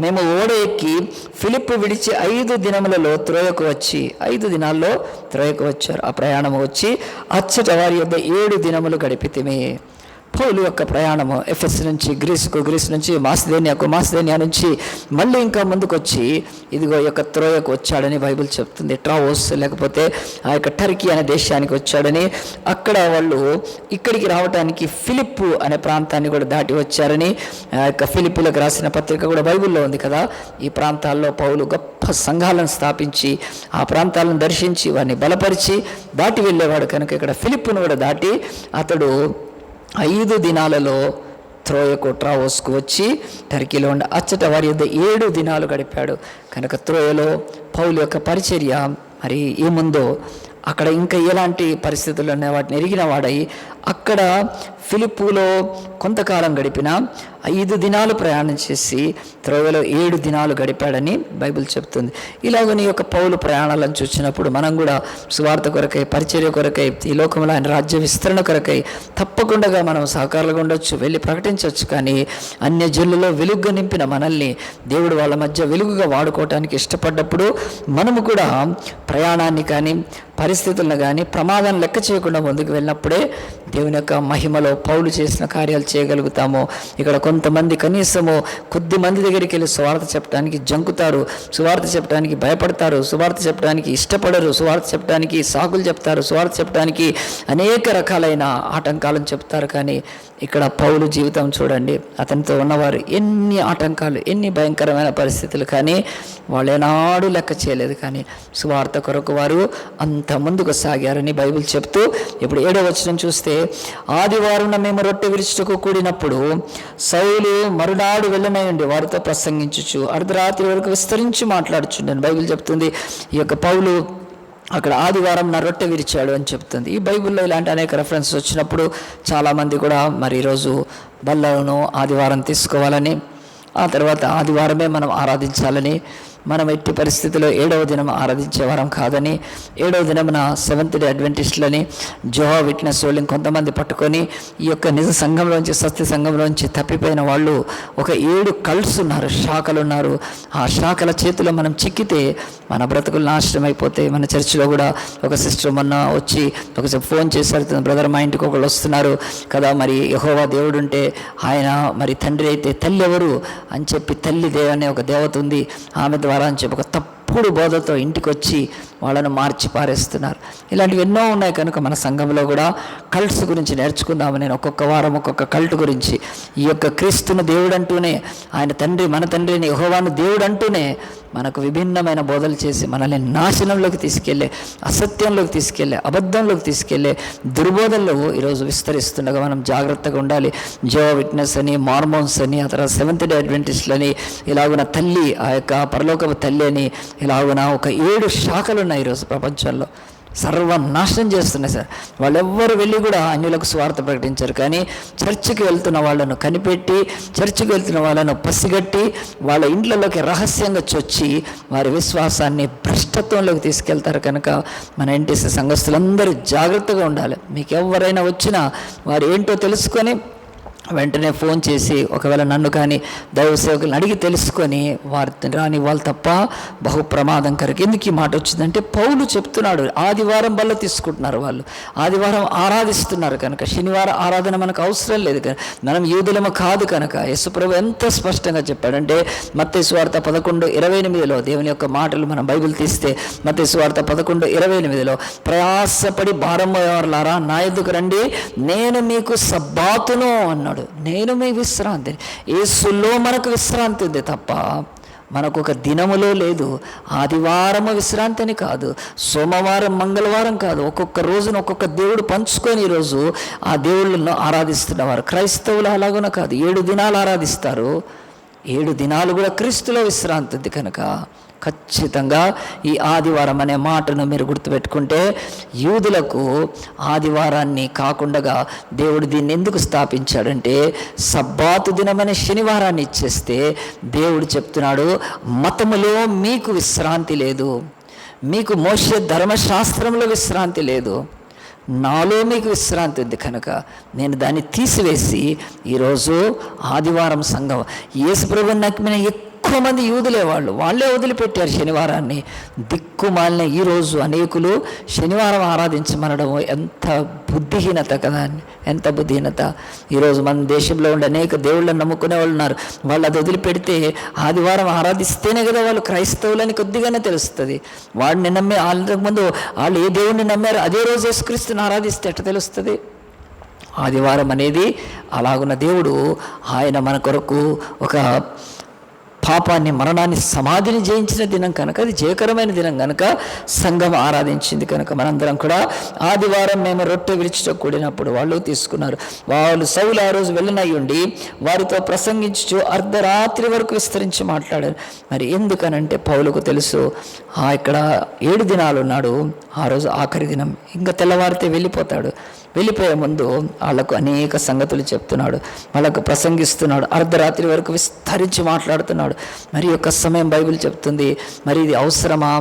మేము ఓడ ఎక్కి ఫిలిప్పు విడిచి 5 దినములలో త్రోయకు వచ్చి 5 దినాల్లో త్రోయకు వచ్చారు. ఆ ప్రయాణం వచ్చి అచ్చట వారి యొద్ద 7 దినములు గడిపితిమి. పౌలు యొక్క ప్రయాణము ఎఫెస్ నుంచి గ్రీస్ నుంచి మాసిదోనియా నుంచి మళ్ళీ ఇంకా ముందుకు వచ్చి ఇదిగో యొక్క త్రోయకు వచ్చాడని బైబిల్ చెప్తుంది. ట్రావోస్ లేకపోతే ఆ యొక్క టర్కీ అనే దేశానికి వచ్చాడని, అక్కడ వాళ్ళు ఇక్కడికి రావడానికి ఫిలిప్పు అనే ప్రాంతాన్ని కూడా దాటి వచ్చారని ఆ యొక్క ఫిలిప్పులకు రాసిన పత్రిక కూడా బైబిల్లో ఉంది కదా. ఈ ప్రాంతాల్లో పౌలు గొప్ప సంఘాలను స్థాపించి ఆ ప్రాంతాలను దర్శించి వారిని బలపరిచి దాటి వెళ్ళేవాడు కనుక ఇక్కడ ఫిలిప్పును కూడా దాటి అతడు 5 దినాలలో త్రోయకు ట్రావోస్కు వచ్చి టర్కీలో ఉండి అచ్చట వారి యొద్ద 7 దినాలు గడిపాడు కనుక త్రోయలో పౌలు యొక్క పరిచర్య మరి ఏముందో అక్కడ ఇంకా ఎలాంటి పరిస్థితులు ఉన్నాయి వాటిని ఎరిగిన వాడై అక్కడ ఫిలిప్పులో కొంతకాలం గడిపిన 5 దినాలు ప్రయాణం చేసి త్రోవలో 7 దినాలు గడిపాడని బైబిల్ చెప్తుంది. ఇలాగని యొక్క పౌలు ప్రయాణాలను చూసినప్పుడు మనం కూడా సువార్త కొరకై, పరిచర్య కొరకై, ఈ లోకంలో ఆయన రాజ్య విస్తరణ కొరకై తప్పకుండా మనం సహకారులుగా ఉండొచ్చు, వెళ్ళి ప్రకటించవచ్చు. కానీ అన్యజనులలో వెలుగుగా నింపిన మనల్ని దేవుడు వాళ్ళ మధ్య వెలుగుగా వాడుకోవటానికి ఇష్టపడ్డప్పుడు మనము కూడా ప్రయాణాన్ని కానీ పరిస్థితులను కానీ ప్రమాదం లెక్క చేయకుండా ముందుకు వెళ్ళినప్పుడే దేవుని యొక్క మహిమలో పౌలు చేసిన కార్యాలు చేయగలుగుతాము. ఇక్కడ కొంతమంది కనీసము కొద్ది మంది దగ్గరికి వెళ్ళి సువార్త చెప్పడానికి జంకుతారు, సువార్త చెప్పడానికి భయపడతారు, సువార్త చెప్పడానికి ఇష్టపడరు, సువార్త చెప్పడానికి సాకులు చెప్తారు, సువార్త చెప్పడానికి అనేక రకాలైన ఆటంకాలను చెప్తారు. కానీ ఇక్కడ పౌలు జీవితం చూడండి, అతనితో ఉన్నవారు ఎన్ని ఆటంకాలు, ఎన్ని భయంకరమైన పరిస్థితులు, కానీ వాళ్ళు ఏనాడు లెక్క చేయలేదు. కానీ సువార్త కొరకు వారు అంత ముందుకు సాగారని బైబిల్ చెప్తూ ఇప్పుడు 7వ వచనం చూస్తే, ఆదివారం మేము రొట్టె విరుచుటకు కూడినప్పుడు సౌలు మరునాడు వెళ్ళనయండి వారితో ప్రసంగించుచు అర్ధరాత్రి వరకు విస్తరించి మాట్లాడుచుండని బైబిల్ చెప్తుంది. ఈ యొక్క పౌలు అక్కడ ఆదివారం నా రొట్టె విరిచాడు అని చెప్తుంది. ఈ బైబిల్లో ఇలాంటి అనేక రెఫరెన్సెస్ వచ్చినప్పుడు చాలామంది కూడా మరి ఈరోజు బల్లను ఆదివారం తీసుకోవాలని, ఆ తర్వాత ఆదివారమే మనం ఆరాధించాలని, మనం ఎట్టి పరిస్థితిలో 7వ దినం ఆరాధించే వారం కాదని, 7వ దినమున 7th డే అడ్వెంటిస్టులని జెహోవా విట్నెస్ వాళ్ళని కొంతమంది పట్టుకొని ఈ యొక్క నిజ సంఘంలోంచి, సత్య సంఘంలోంచి తప్పిపోయిన వాళ్ళు ఒక 7 కల్ట్స్ ఉన్నారు, శాఖలు ఉన్నారు. ఆ శాఖల చేతిలో మనం చిక్కితే మన బ్రతుకులు నాశనం అయిపోతాయి. మన చర్చిలో కూడా ఒక సిస్టర్ మొన్న వచ్చి ఒకసారి ఫోన్ చేశారు, బ్రదర్ మా ఇంటికి ఒకళ్ళు వస్తున్నారు కదా, మరి యెహోవా దేవుడు ఉంటే ఆయన మరి తండ్రి అయితే తల్లి ఎవరు అని చెప్పి, తల్లి అనే ఒక దేవత ఉంది ఆమె ద్వారా అని చెప్పి ఒక తప్పుడు బోధతో ఇంటికి వచ్చి వాళ్ళను మార్చి పారేస్తున్నారు. ఇలాంటివి ఎన్నో ఉన్నాయి కనుక మన సంఘంలో కూడా కల్ట్స్ గురించి నేర్చుకుందాము. నేను ఒక్కొక్క వారం ఒక్కొక్క కల్ట్ గురించి, ఈ యొక్క క్రీస్తును దేవుడు అంటూనే, ఆయన తండ్రి మన తండ్రిని యెహోవాను దేవుడు అంటూనే మనకు విభిన్నమైన బోధలు చేసి మనల్ని నాశనంలోకి తీసుకెళ్లే, అసత్యంలోకి తీసుకెళ్లే, అబద్ధంలోకి తీసుకెళ్లే దుర్బోధనలు ఈరోజు విస్తరిస్తుండగా మనం జాగ్రత్తగా ఉండాలి. జెహోవా విట్నెస్ అని, మార్మోన్స్ అని, ఆ తర్వాత 7th డే అడ్వెంటిస్టులని, ఇలాగున తల్లి ఆ యొక్క పరలోకపు తల్లి అని, ఇలాగున ఒక 7 శాఖలు ఉన్నాయి ఈరోజు ప్రపంచంలో. సర్వనాశనం చేస్తున్నాయి సార్. వాళ్ళెవ్వరు వెళ్ళి కూడా అన్యులకు స్వార్థ ప్రకటించారు. కానీ చర్చికి వెళ్తున్న వాళ్ళను కనిపెట్టి, చర్చికి వెళ్తున్న వాళ్ళను పసిగట్టి, వాళ్ళ ఇంట్లలోకి రహస్యంగా చొచ్చి వారి విశ్వాసాన్ని భ్రష్టత్వంలోకి తీసుకెళ్తారు. కనుక మన ఎన్టీసీ సంఘస్థులందరూ జాగ్రత్తగా ఉండాలి. మీకు ఎవరైనా వచ్చినా వారు ఏంటో తెలుసుకొని వెంటనే ఫోన్ చేసి, ఒకవేళ నన్ను కానీ దైవ సేవకులను అడిగి తెలుసుకొని వారిని రాని వాళ్ళు తప్ప బహు ప్రమాదం కరకు. ఎందుకు ఈ మాట వచ్చిందంటే పౌలు చెప్తున్నాడు, ఆదివారం బల్ల తీసుకుంటున్నారు వాళ్ళు, ఆదివారం ఆరాధిస్తున్నారు కనుక శనివారం ఆరాధన మనకు అవసరం లేదు కనుక, మనం యూదులము కాదు కనుక. యేసుప్రభు ఎంత స్పష్టంగా చెప్పాడంటే మత్తయి సువార్త 11:28 దేవుని యొక్క మాటలు మనం బైబిల్ తీస్తే మత్తయి సువార్త 11:28 ప్రయాసపడి భారం మోయేవారులారా నా యొద్దకు రండి, నేను మీకు సబ్బాతును అన్నాడు. నేను మీ విశ్రాంతి. యేసులో మనకు విశ్రాంతి ఉంది తప్ప మనకు ఒక దినములో లేదు. ఆదివారము విశ్రాంతి అని కాదు, సోమవారం మంగళవారం కాదు, ఒక్కొక్క రోజున ఒక్కొక్క దేవుడు పంచుకొని ఈరోజు ఆ దేవుళ్ళను ఆరాధిస్తున్నవారు. క్రైస్తవులు అలాగున కాదు, 7 దినాలు ఆరాధిస్తారు. 7 దినాలు కూడా క్రీస్తులో విశ్రాంతి ఉంది. కనుక ఖచ్చితంగా ఈ ఆదివారం అనే మాటను మీరు గుర్తుపెట్టుకుంటే, యూదులకు ఆదివారాన్ని కాకుండా దేవుడు దీన్ని ఎందుకు స్థాపించాడంటే, సబ్బాతు దినమనే శనివారాన్ని ఇచ్చేస్తే దేవుడు చెప్తున్నాడు, మతములో మీకు విశ్రాంతి లేదు, మీకు మోషే ధర్మశాస్త్రంలో విశ్రాంతి లేదు, నాలో మీకు విశ్రాంతి ఉంది. కనుక నేను దాన్ని తీసివేసి ఈరోజు ఆదివారం సంఘం, యేసుప్రభువుని నమ్మిన ఎక్కువ మంది యూదులే వాళ్ళే వదిలిపెట్టారు శనివారాన్ని. దిక్కుమాలిన ఈరోజు అనేకులు శనివారం ఆరాధించమనడం ఎంత బుద్ధిహీనత కదా, ఎంత బుద్ధిహీనత. ఈరోజు మన దేశంలో ఉండే అనేక దేవుళ్ళని నమ్ముకునే వాళ్ళు ఉన్నారు. వాళ్ళు అది వదిలిపెడితే ఆదివారం ఆరాధిస్తేనే కదా వాళ్ళు క్రైస్తవులని కొద్దిగానే తెలుస్తుంది. వాడిని నమ్మే అంతకుముందు వాళ్ళు ఏ దేవుడిని నమ్మారో అదే రోజు యేసుక్రీస్తుని ఆరాధిస్తే ఎట్లా తెలుస్తుంది? ఆదివారం అనేది అలాగున్న దేవుడు ఆయన మన కొరకు ఒక పాపాన్ని, మరణాన్ని, సమాధిని జయించిన దినం కనుక, అది జయకరమైన దినం కనుక సంఘం ఆరాధించింది. కనుక మనందరం కూడా ఆదివారం మేము రొట్టె విరిచితో కూడినప్పుడు వాళ్ళు తీసుకున్నారు. వాళ్ళు సౌలు ఆ రోజు వెళ్ళనయ్యుండి వారితో ప్రసంగించు అర్ధరాత్రి వరకు విస్తరించి మాట్లాడారు. మరి ఎందుకనంటే పౌలుకు తెలుసు, ఇక్కడ 7 దినాలు ఉన్నాడు, ఆ రోజు ఆఖరి దినం, ఇంకా తెల్లవారితే వెళ్ళిపోతాడు. వెళ్ళిపోయే ముందు వాళ్ళకు అనేక సంగతులు చెప్తున్నాడు, వాళ్ళకు ప్రసంగిస్తున్నాడు, అర్ధరాత్రి వరకు విస్తరించి మాట్లాడుతున్నాడు. మరి యొక్క సమయం బైబిల్ చెప్తుంది, మరి ఇది అవసరమా?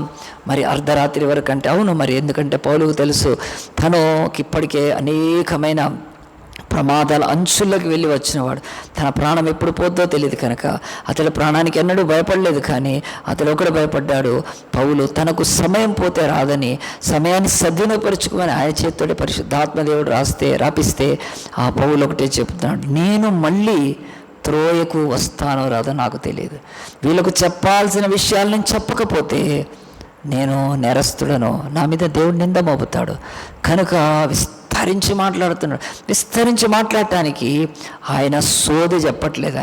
మరి అర్ధరాత్రి వరకు అంటే అవును. మరి ఎందుకంటే పౌలుకు తెలుసు, తనకి ఇప్పటికే అనేకమైన ప్రమాదాల అంచుల్లోకి వెళ్ళి వచ్చినవాడు. తన ప్రాణం ఎప్పుడు పోద్దో తెలియదు కనుక అతడి ప్రాణానికి ఎన్నడూ భయపడలేదు. కానీ అతడు ఒకడు భయపడ్డాడు. పౌలు తనకు సమయం పోతే రాదని, సమయాన్ని సద్వినియోగపరుచుకోమని ఆయన చేతితోటి పరిశుద్ధాత్మదేవుడు రాపిస్తే ఆ పౌలు ఒకటే చెప్తున్నాడు, నేను మళ్ళీ త్రోయకు వస్తానో రాదో నాకు తెలియదు. వీళ్ళకు చెప్పాల్సిన విషయాలు నేను చెప్పకపోతే నేను నేరస్తుడను, నా మీద దేవుడు నింద మోపుతాడు. కనుక విస్తరించి మాట్లాడుతున్నాడు. విస్తరించి మాట్లాడటానికి ఆయన సోది చెప్పట్లేదు,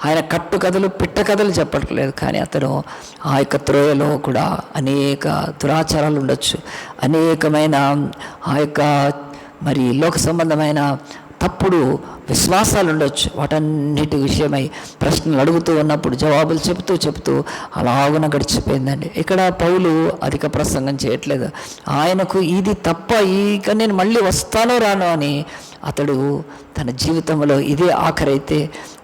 ఆయన కట్టు కథలు, పిట్ట కథలు చెప్పట్లేదు. కానీ అతను ఆ యొక్క త్రోయలో కూడా అనేక దురాచారాలు ఉండొచ్చు, అనేకమైన ఆ యొక్క మరి లోక సంబంధమైన తప్పుడు విశ్వాసాలు ఉండొచ్చు. వాటన్నిటి విషయమై ప్రశ్నలు అడుగుతూ ఉన్నప్పుడు జవాబులు చెప్తూ అలాగున గడిచిపోయిందండి. ఇక్కడ పౌలు అధిక ప్రసంగం చేయట్లేదు. ఆయనకు ఇది తప్ప ఇక నేను మళ్ళీ వస్తానో రాను అని అతడు తన జీవితంలో ఇదే ఆఖరైతే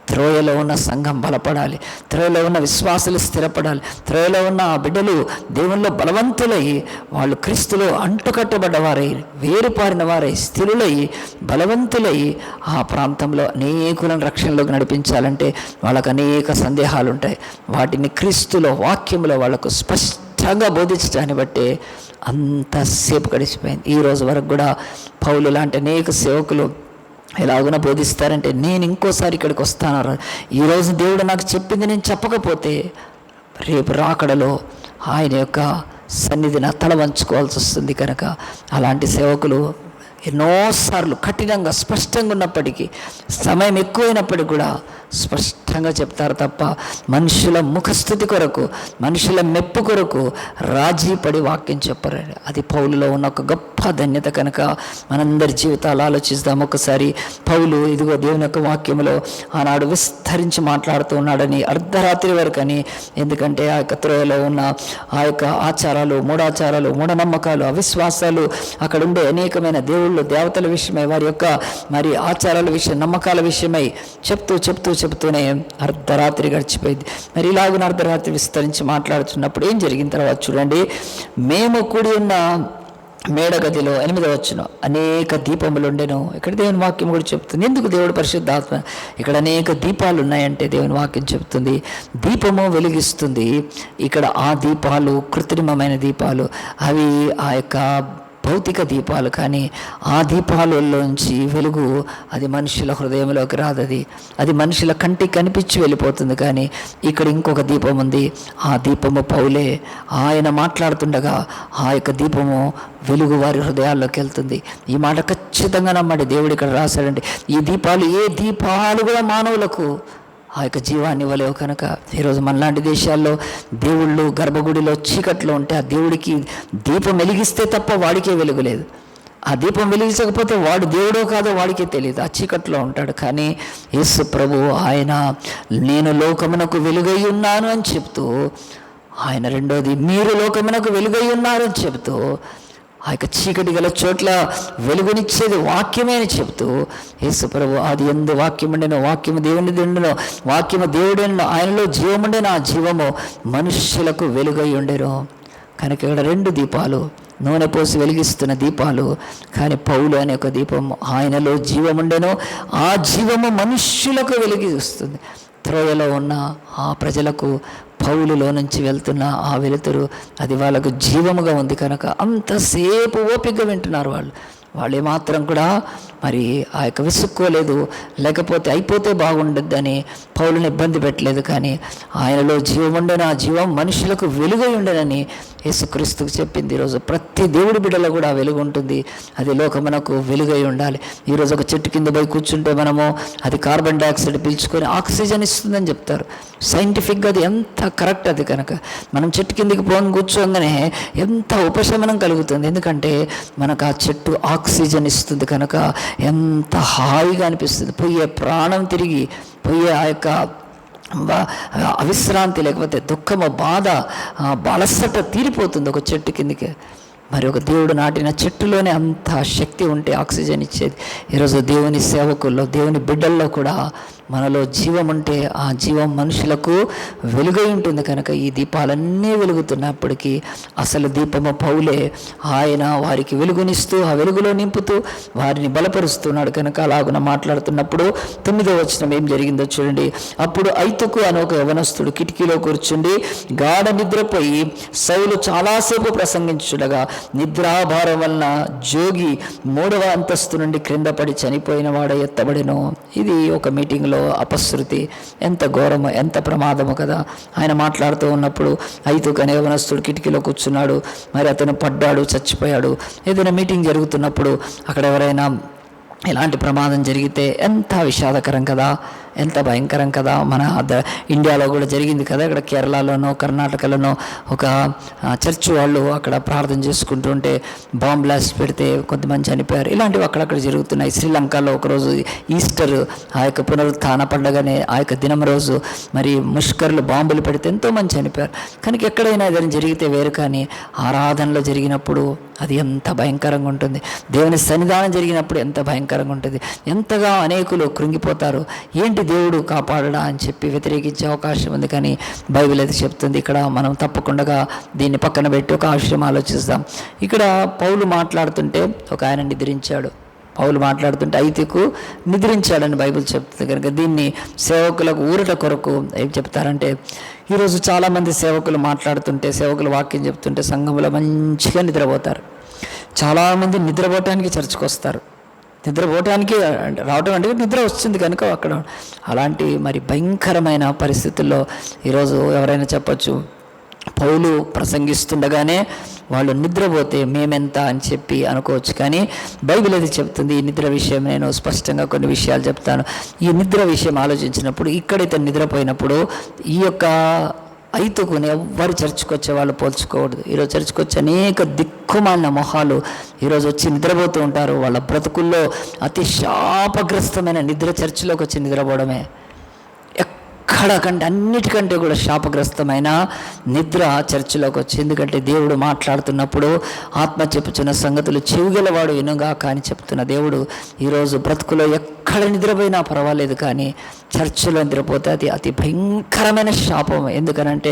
త్రోయలో ఉన్న సంఘం బలపడాలి, త్రోయలో ఉన్న విశ్వాసులు స్థిరపడాలి, త్రోయలో ఉన్న ఆ బిడ్డలు దేవుల్లో బలవంతులై, వాళ్ళు క్రీస్తులో అంటుకట్టబడ్డవారై, వేరుపారిన వారై, స్థిరులై, బలవంతులై ఆ ప్రాంతంలో అనేకులను రక్షణలోకి నడిపించాలంటే వాళ్ళకు అనేక సందేహాలు ఉంటాయి. వాటిని క్రీస్తులో, వాక్యంలో వాళ్ళకు స్పష్టంగా బోధించడాన్ని బట్టి అంతసేపు గడిచిపోయింది. ఈ రోజు వరకు కూడా పౌలు లాంటి అనేక సేవకులు ఎలాగున బోధిస్తారంటే, నేను ఇంకోసారి ఇక్కడికి వస్తాను, ఈరోజు దేవుడు నాకు చెప్పింది నేను చెప్పకపోతే రేపు రాకడలో ఆయన యొక్క సన్నిధిని తల వంచుకోవాల్సి వస్తుంది. కనుక అలాంటి సేవకులు ఎన్నోసార్లు కఠినంగా స్పష్టంగా ఉన్నప్పటికీ, సమయం ఎక్కువైనప్పటికీ కూడా స్పష్టంగా చెప్తారు తప్ప మనుషుల ముఖస్థుతి కొరకు, మనుషుల మెప్పు కొరకు రాజీ పడి వాక్యం చెప్పరు. అది పౌలులో ఉన్న ఒక గొప్ప ధన్యత. కనుక మనందరి జీవితాలు ఆలోచిస్తాం. ఒకసారి పౌలు ఇదిగో దేవుని యొక్క వాక్యంలో ఆనాడు విస్తరించి మాట్లాడుతూ ఉన్నాడని, అర్ధరాత్రి వరకు అని. ఎందుకంటే ఆ యొక్క త్రోయలో ఉన్న ఆ యొక్క ఆచారాలు, మూఢాచారాలు, మూఢనమ్మకాలు, అవిశ్వాసాలు, అక్కడ ఉండే అనేకమైన దేవుళ్ళు, దేవతల విషయమై, వారి యొక్క మరి ఆచారాల విషయం, నమ్మకాల విషయమై చెప్తూనే అర్ధరాత్రి గడిచిపోయింది. మరి ఇలాగున అర్ధరాత్రి విస్తరించి మాట్లాడుతున్నప్పుడు ఏం జరిగిన తర్వాత చూడండి, మేము కూడి ఉన్న మేడగదిలో 8వ వచనం అనేక దీపములు ఉండెను. ఇక్కడ దేవుని వాక్యం కూడా చెప్తుంది. ఎందుకు దేవుడు పరిశుద్ధాత్మ ఇక్కడ అనేక దీపాలు ఉన్నాయంటే దేవుని వాక్యం చెప్తుంది, దీపము వెలిగిస్తుంది. ఇక్కడ ఆ దీపాలు కృత్రిమమైన దీపాలు, అవి ఆ యొక్క భౌతిక దీపాలు. కానీ ఆ దీపాలలోంచి వెలుగు అది మనుషుల హృదయంలోకి రాదు, అది మనుషుల కంటికి కనిపించి వెళ్ళిపోతుంది. కానీ ఇక్కడ ఇంకొక దీపం ఉంది, ఆ దీపము పౌలే. ఆయన మాట్లాడుతుండగా ఆ యొక్క దీపము వెలుగు వారి హృదయాల్లోకి వెళ్తుంది. ఈ మాట ఖచ్చితంగా నమ్మండి. దేవుడు ఇక్కడ రాశాడంటే ఈ దీపాలు, ఏ దీపాలు కూడా మానవులకు ఆ యొక్క జీవాన్ని ఇవ్వలేవు కనుక ఈరోజు మనలాంటి దేశాల్లో దేవుళ్ళు గర్భగుడిలో చీకట్లో ఉంటే ఆ దేవుడికి దీపం వెలిగిస్తే తప్ప వాడికే వెలుగులేదు. ఆ దీపం వెలిగించకపోతే వాడు దేవుడో కాదో వాడికే తెలియదు, ఆ చీకట్లో ఉంటాడు. కానీ యేసు ప్రభు ఆయన నేను లోకమునకు వెలుగై ఉన్నాను అని చెప్తూ, ఆయన రెండోది మీరు లోకమునకు వెలుగై ఉన్నారు అని చెబుతూ, ఆ యొక్క చీకటి గల చోట్ల వెలుగునిచ్చేది వాక్యమే అని చెప్తూ, యేసు ప్రభు ఆది యందు వాక్యముండెను, వాక్యము దేవుని దిండును, వాక్యము దేవుడెను, ఆయనలో జీవముండెను, ఆ జీవము మనుష్యులకు వెలుగై ఉండెను. కనుక ఇక్కడ 2 దీపాలు, నూనె పోసి వెలిగిస్తున్న దీపాలు. కానీ పౌలు అనే ఒక దీపం, ఆయనలో జీవముండెను, ఆ జీవము మనుష్యులకు వెలిగిస్తుంది. త్రోయలో ఉన్న ఆ ప్రజలకు పౌలులో నుంచి వెళ్తున్న ఆ వెలుతురు అది వాళ్ళకు జీవముగా ఉంది కనుక అంతసేపు ఓపికగా వింటున్నారు. వాళ్ళు ఏమాత్రం కూడా మరి ఆ యొక్క విసుక్కోలేదు, లేకపోతే అయిపోతే బాగుండద్దని పౌలుని ఇబ్బంది పెట్టలేదు. కానీ ఆయనలో జీవం ఉండని, ఆ జీవం మనుషులకు వెలుగై ఉండనని యేసుక్రీస్తుకు చెప్పింది. ఈరోజు ప్రతి దేవుడి బిడ్డలో కూడా వెలుగు ఉంటుంది, అది లోకమునకు వెలుగై ఉండాలి. ఈరోజు ఒక చెట్టు కింద పోయి కూర్చుంటే మనము అది కార్బన్ డైఆక్సైడ్ పీల్చుకొని ఆక్సిజన్ ఇస్తుందని చెప్తారు. సైంటిఫిక్గా అది ఎంత కరెక్ట్. అది కనుక మనం చెట్టు కిందికి పోని కూర్చోగానే ఎంత ఉపశమనం కలుగుతుంది, ఎందుకంటే మనకు ఆ చెట్టు ఆక్సిజన్ ఇస్తుంది కనుక ఎంత హాయిగా అనిపిస్తుంది. పోయే ప్రాణం తిరిగి పోయే ఆ యొక్క అవిశ్రాంతి, లేకపోతే దుఃఖము, బాధ, అలసట తీరిపోతుంది ఒక చెట్టు కిందికి. మరి ఒక దేవుడు నాటిన చెట్టులోనే అంత శక్తి ఉంటే ఆక్సిజన్ ఇచ్చేది. ఈరోజు దేవుని సేవకుల్లో, దేవుని బిడ్డల్లో కూడా మనలో జీవం ఉంటే ఆ జీవం మనుషులకు వెలుగై ఉంటుంది కనుక ఈ దీపాలన్నీ వెలుగుతున్నప్పటికీ అసలు దీపము పౌలే. ఆయన వారికి వెలుగునిస్తూ ఆ వెలుగులో నింపుతూ వారిని బలపరుస్తున్నాడు కనుక అలాగున మాట్లాడుతున్నప్పుడు 9వ వచనం ఏం జరిగిందో చూడండి. అప్పుడు ఐతుకు అని ఒక యవనస్తుడు కిటికీలో కూర్చుండి గాఢ నిద్రపోయి సౌలు చాలాసేపు ప్రసంగించుండగా నిద్రాభారం వలన జోగి 3వ అంతస్తు నుండి క్రింద పడి చనిపోయిన వాడ ఎత్తబడెను. ఇది ఒక మీటింగ్లో అపశృతి. ఎంత ఘోరము, ఎంత ప్రమాదము కదా. ఆయన మాట్లాడుతూ ఉన్నప్పుడు ఐతుకు అనే యవనస్తుడు కిటికీలో కూర్చున్నాడు. మరి అతను పడ్డాడు, చచ్చిపోయాడు. ఏదైనా మీటింగ్ జరుగుతున్నప్పుడు అక్కడ ఎవరైనా ఎలాంటి ప్రమాదం జరిగితే ఎంత విషాదకరం కదా, ఎంత భయంకరం కదా. మన ఇండియాలో కూడా జరిగింది కదా, ఇక్కడ కేరళలోనో కర్ణాటకలోనో ఒక చర్చ్ వాళ్ళు అక్కడ ప్రార్థన చేసుకుంటుంటే బాంబ్ బ్లాస్ట్ పెడితే కొంతమంది చనిపోయారు. ఇలాంటివి అక్కడక్కడ జరుగుతున్నాయి. శ్రీలంకలో ఒకరోజు ఈస్టర్, ఆ యొక్క పునరుత్థాన పండుగనే ఆ యొక్క దినం రోజు మరి ముష్కర్లు బాంబులు పెడితే ఎంతోమంది చనిపోయారు. కనుక ఎక్కడైనా ఏదైనా జరిగితే వేరు, కానీ ఆరాధనలో జరిగినప్పుడు అది ఎంత భయంకరంగా ఉంటుంది. దేవుని సన్నిధానం జరిగినప్పుడు ఎంత భయంకరంగా ఉంటుంది. ఎంతగా అనేకులు కృంగిపోతారు. ఏంటి దేవుడు కాపాడడా అని చెప్పి వ్యతిరేకించే అవకాశం ఉంది. కానీ బైబిల్ అయితే చెప్తుంది. ఇక్కడ మనం తప్పకుండా దీన్ని పక్కన పెట్టి ఒక విషయం ఆలోచిస్తాం. ఇక్కడ పౌలు మాట్లాడుతుంటే ఒక ఆయన నిద్రించాడు. పౌలు మాట్లాడుతుంటే ఐతుకు నిద్రించాడని బైబిల్ చెప్తుంది. కనుక దీన్ని సేవకులకు ఊరట కొరకు ఏం చెప్తారంటే, ఈరోజు చాలామంది సేవకులు మాట్లాడుతుంటే, సేవకులు వాక్యం చెప్తుంటే సంఘంలో మంచిగా నిద్రపోతారు. చాలామంది నిద్రపోవటానికి చర్చకు వస్తారు. నిద్రపోవటానికి రావటం అంటే నిద్ర వస్తుంది కనుక అక్కడ. అలాంటి మరి భయంకరమైన పరిస్థితుల్లో ఈరోజు ఎవరైనా చెప్పచ్చు, పౌలు ప్రసంగిస్తుండగానే వాళ్ళు నిద్రపోతే మేమెంత అని చెప్పి అనుకోవచ్చు. కానీ బైబిల్ అది చెప్తుంది. ఈ నిద్ర విషయం నేను స్పష్టంగా కొన్ని విషయాలు చెప్తాను. ఈ నిద్ర విషయం ఆలోచించినప్పుడు ఇక్కడైతే నిద్రపోయినప్పుడు ఈ యొక్క ఐతుకుని ఎవ్వరు చర్చకు వచ్చే వాళ్ళు పోల్చుకోకూడదు. ఈరోజు చర్చకు వచ్చి అనేక దిక్కుమాలిన మొహాలు ఈరోజు వచ్చి నిద్రపోతూ ఉంటారు. వాళ్ళ బ్రతుకుల్లో అతి శాపగ్రస్తమైన నిద్ర చర్చిలోకి వచ్చి నిద్రపోవడమే. ఎక్కడకంటే అన్నిటికంటే కూడా శాపగ్రస్తమైన నిద్ర చర్చిలోకి వచ్చి. ఎందుకంటే దేవుడు మాట్లాడుతున్నప్పుడు ఆత్మ చెప్పుచున్న సంగతులు చెవిగలవాడు వినుగా కానీ చెప్తున్న దేవుడు ఈరోజు బ్రతుకులో ఎక్కడ నిద్రపోయినా పర్వాలేదు, కానీ చర్చిలో నిద్రపోతే అది అతి భయంకరమైన శాపం. ఎందుకనంటే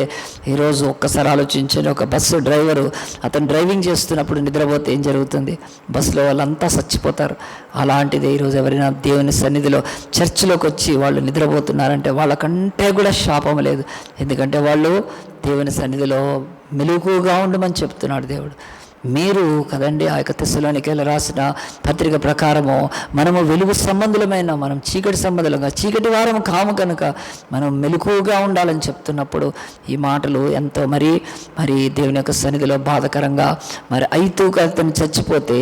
ఈరోజు ఒక్కసారి ఆలోచించండి, ఒక బస్సు డ్రైవరు అతను డ్రైవింగ్ చేస్తున్నప్పుడు నిద్రపోతే ఏం జరుగుతుంది? బస్సులో వాళ్ళంతా చచ్చిపోతారు. అలాంటిది ఈరోజు ఎవరైనా దేవుని సన్నిధిలో చర్చిలోకి వచ్చి వాళ్ళు నిద్రపోతున్నారంటే వాళ్ళకంటే కూడా శాపం లేదు. ఎందుకంటే వాళ్ళు దేవుని సన్నిధిలో మెలకువగా ఉండమని చెప్తున్నాడు దేవుడు. మీరు కదండి ఆ యొక్క తెస్సలోనికైలు రాసిన పత్రిక ప్రకారము మనము వెలుగు సంబంధులమైన, మనం చీకటి సంబంధులుగా, చీకటి వారం కాము కనుక మనం మెలకువగా ఉండాలని చెప్తున్నప్పుడు ఈ మాటలు ఎంతో మరి దేవుని యొక్క సన్నిధిలో బాధకరంగా, మరి ఐతుకు అతను చచ్చిపోతే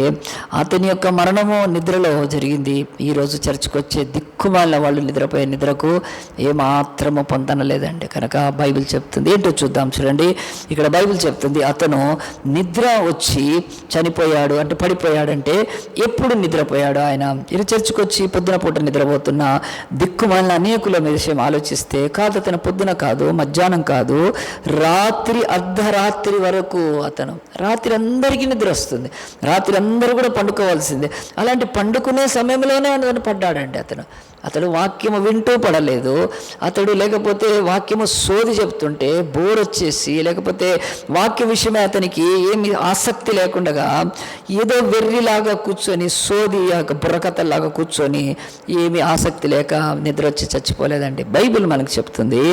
అతని యొక్క మరణము నిద్రలో జరిగింది. ఈరోజు చర్చికి వచ్చే దిక్కుమాలిన వాళ్ళు నిద్రపోయే నిద్రకు ఏమాత్రము పొందనలేదండి. కనుక బైబిల్ చెప్తుంది, ఏంటో చూద్దాం చూడండి. ఇక్కడ బైబిల్ చెప్తుంది, అతను నిద్ర వచ్చి చనిపోయాడు. అంటే పడిపోయాడంటే ఎప్పుడు నిద్రపోయాడు? ఆయన ఇది చర్చికి వచ్చి పొద్దున పూట నిద్రపోతున్న దిక్కుమాలిన అనేకుల విషయం ఆలోచిస్తే, కాదు అతను పొద్దున కాదు, మధ్యాహ్నం కాదు, రాత్రి అర్ధరాత్రి వరకు అతను, రాత్రి అందరికీ నిద్ర వస్తుంది, రాత్రి అందరూ కూడా పండుకోవాల్సిందే, అలాంటి పండుకునే సమయంలోనే అతను పడ్డాడండి. అతడు వాక్యము వింటూ పడలేదు. అతడు లేకపోతే వాక్యము సోది చెప్తుంటే బోర్ వచ్చేసి, లేకపోతే వాక్య విషయమే అతనికి ఏమి ఆసక్తి లేకుండా ఏదో వెర్రిలాగా కూర్చొని, సోది బుర్రకథల్లాగా కూర్చొని ఏమి ఆసక్తి లేక నిద్ర వచ్చి చచ్చిపోలేదండి. బైబిల్ మనకు చెప్తుంది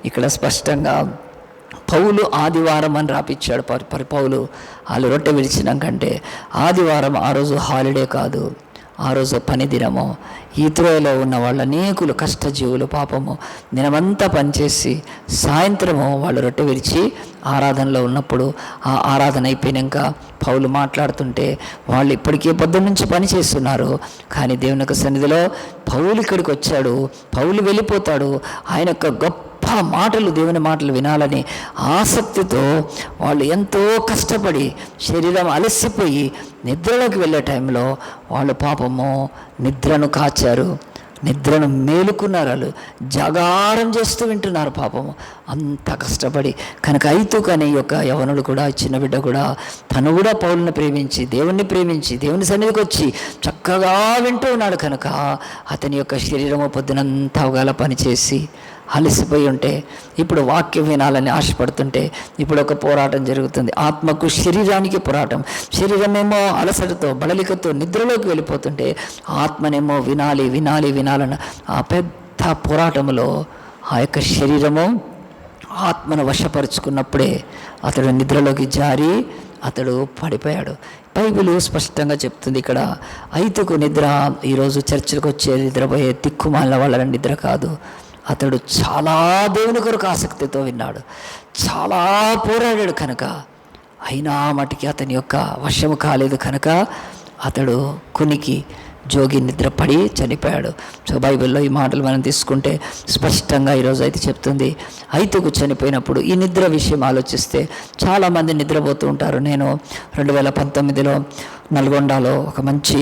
ఇక్కడ స్పష్టంగా. పౌలు ఆదివారం అని రాపిచ్చాడు. పౌలు వాళ్ళు రొట్టె విడిచినాకంటే ఆదివారం ఆ రోజు హాలిడే కాదు, ఆ రోజు పని దినము. ఈ త్రోయలో ఉన్న వాళ్ళ అనేకులు కష్టజీవులు పాపము దినమంతా పనిచేసి సాయంత్రము వాళ్ళు రొట్టె విరిచి ఆరాధనలో ఉన్నప్పుడు, ఆ ఆరాధన అయిపోయినాక పౌలు మాట్లాడుతుంటే వాళ్ళు ఇప్పటికే పొద్దున్న నుంచి పని చేస్తున్నారు. కానీ దేవుని యొక్క సన్నిధిలో పౌలు ఇక్కడికి వచ్చాడు, పౌలు వెళ్ళిపోతాడు. ఆయన యొక్క గొప్ప మాటలు, దేవుని మాటలు వినాలని ఆసక్తితో వాళ్ళు ఎంతో కష్టపడి శరీరం అలసిపోయి నిద్రలోకి వెళ్ళే టైంలో వాళ్ళు పాపము నిద్రను కాచారు, నిద్రను మేలుకున్నారు. వాళ్ళు జాగారం చేస్తూ వింటున్నారు పాపము, అంత కష్టపడి. కనుక ఐతుకు అనే యొక్క యవనుడు కూడా, చిన్న బిడ్డ కూడా, తను కూడా పౌలుని ప్రేమించి, దేవుణ్ణి ప్రేమించి, దేవుని సన్నిధికి వచ్చి చక్కగా వింటూ ఉన్నాడు. కనుక అతని యొక్క శరీరము పొద్దునంతా అవగాల పనిచేసి అలసిపోయి ఉంటే, ఇప్పుడు వాక్యం వినాలని ఆశపడుతుంటే ఇప్పుడు ఒక పోరాటం జరుగుతుంది. ఆత్మకు శరీరానికి పోరాటం. శరీరమేమో అలసటతో బడలికతో నిద్రలోకి వెళ్ళిపోతుంటే, ఆత్మనేమో వినాలన్న ఆ పెద్ద పోరాటంలో ఆ యొక్క శరీరము ఆత్మను వశపరుచుకున్నప్పుడే అతడు నిద్రలోకి జారి అతడు పడిపోయాడు. బైబిల్ స్పష్టంగా చెప్తుంది ఇక్కడ. ఐతుకు నిద్ర ఈరోజు చర్చిలకు వచ్చే నిద్రపోయే దిక్కుమాలిన వాళ్ళ నిద్ర కాదు. అతడు చాలా దేవుని కొరకు ఆసక్తితో విన్నాడు, చాలా పోరాడాడు. కనుక అయినా మటుకి అతని యొక్క వశము కాలేదు. కనుక అతడు కునికి జోగి నిద్రపడి చనిపోయాడు. సో బైబిల్లో ఈ మాటలు మనం తీసుకుంటే స్పష్టంగా ఈరోజు అయితే చెప్తుంది, ఐతుకు చనిపోయినప్పుడు ఈ నిద్ర విషయం ఆలోచిస్తే చాలామంది నిద్రపోతూ ఉంటారు. నేను 2019లో నల్గొండలో ఒక మంచి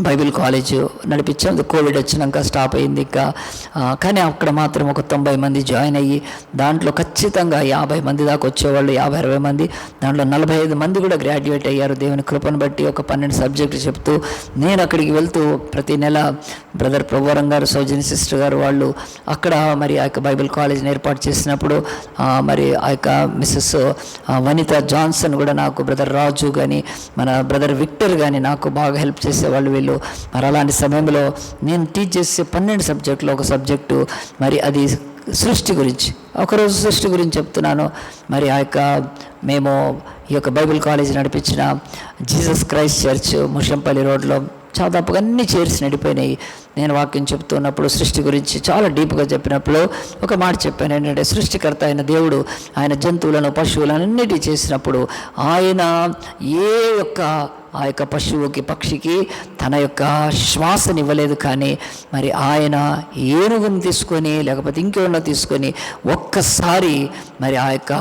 బైబిల్ కాలేజ్ నడిపించాం. కోవిడ్ వచ్చినాక స్టాప్ అయింది ఇంకా. కానీ అక్కడ మాత్రం ఒక 90 మంది జాయిన్ అయ్యి, దాంట్లో ఖచ్చితంగా 50 మంది దాకా వచ్చేవాళ్ళు, 50-60 మంది, దాంట్లో 45 మంది కూడా గ్రాడ్యుయేట్ అయ్యారు. దేవుని కృపను బట్టి ఒక 12 సబ్జెక్టులు చెప్తూ నేను అక్కడికి వెళ్తూ ప్రతి నెల బ్రదర్ ప్రవరం గారు, సౌజన్య సిస్టర్ గారు వాళ్ళు అక్కడ మరి ఆ యొక్క బైబిల్ కాలేజ్ని ఏర్పాటు చేసినప్పుడు మరి ఆ యొక్క మిస్సెస్ వనిత జాన్సన్ కూడా నాకు, బ్రదర్ రాజు కానీ, మన బ్రదర్ విక్టర్ కానీ నాకు బాగా హెల్ప్ చేసేవాళ్ళు వీళ్ళు. మరి అలాంటి సమయంలో నేను టీచ్ చేసే 12 సబ్జెక్టులో ఒక సబ్జెక్టు మరి అది సృష్టి గురించి. ఒకరోజు సృష్టి గురించి చెప్తున్నాను. మరి ఆ యొక్క మేము ఈ యొక్క బైబిల్ కాలేజ్ నడిపించిన జీసస్ క్రైస్ట్ చర్చ్ ముషంపల్లి రోడ్లో దాదాపుగా అన్ని చైర్స్ నడిపోయినాయి. నేను వాక్యం చెప్తున్నప్పుడు సృష్టి గురించి చాలా డీప్గా చెప్పినప్పుడు ఒక మాట చెప్పాను, ఏంటంటే సృష్టికర్త అయిన దేవుడు ఆయన జంతువులను, పశువులను అన్నిటి చేసినప్పుడు ఆయన ఆ యొక్క పశువుకి, పక్షికి తన యొక్క శ్వాసనివ్వలేదు. కానీ మరి ఆయన ఏనుగుని తీసుకొని, లేకపోతే ఇంకేమన్నా తీసుకొని ఒక్కసారి మరి ఆ యొక్క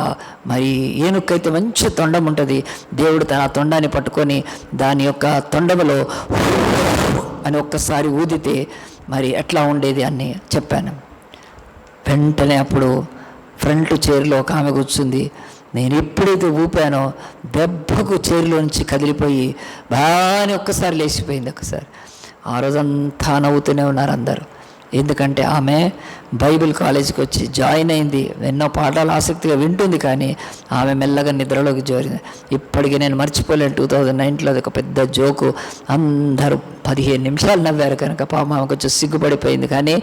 మరి ఏనుకైతే మంచి తొండం ఉంటుంది, దేవుడు తన తొండాన్ని పట్టుకొని దాని యొక్క తొండములో అని ఒక్కసారి ఊదితే మరి ఎట్లా ఉండేది అని చెప్పాను. వెంటనే అప్పుడు ఫ్రంట్ చైర్లో ఒక ఆమె కూర్చుంది. నేను ఎప్పుడైతే ఊపానో దెబ్బకు చైర్లో నుంచి కదిలిపోయి బాగానే ఒక్కసారి లేచిపోయింది. ఒక్కసారి ఆ రోజంతా నవ్వుతూనే ఉన్నారు అందరూ. ఎందుకంటే ఆమె బైబిల్ కాలేజీకి వచ్చి జాయిన్ అయింది, ఎన్నో పాఠాలు ఆసక్తిగా వింటుంది, కానీ ఆమె మెల్లగా నిద్రలోకి జోరింది. ఇప్పటికీ నేను మర్చిపోలేను, 2009లో అది ఒక పెద్ద జోకు. అందరూ 15 నిమిషాలు నవ్వారు. కనుక పాపం ఆమె కొంచెం సిగ్గుపడిపోయింది. కానీ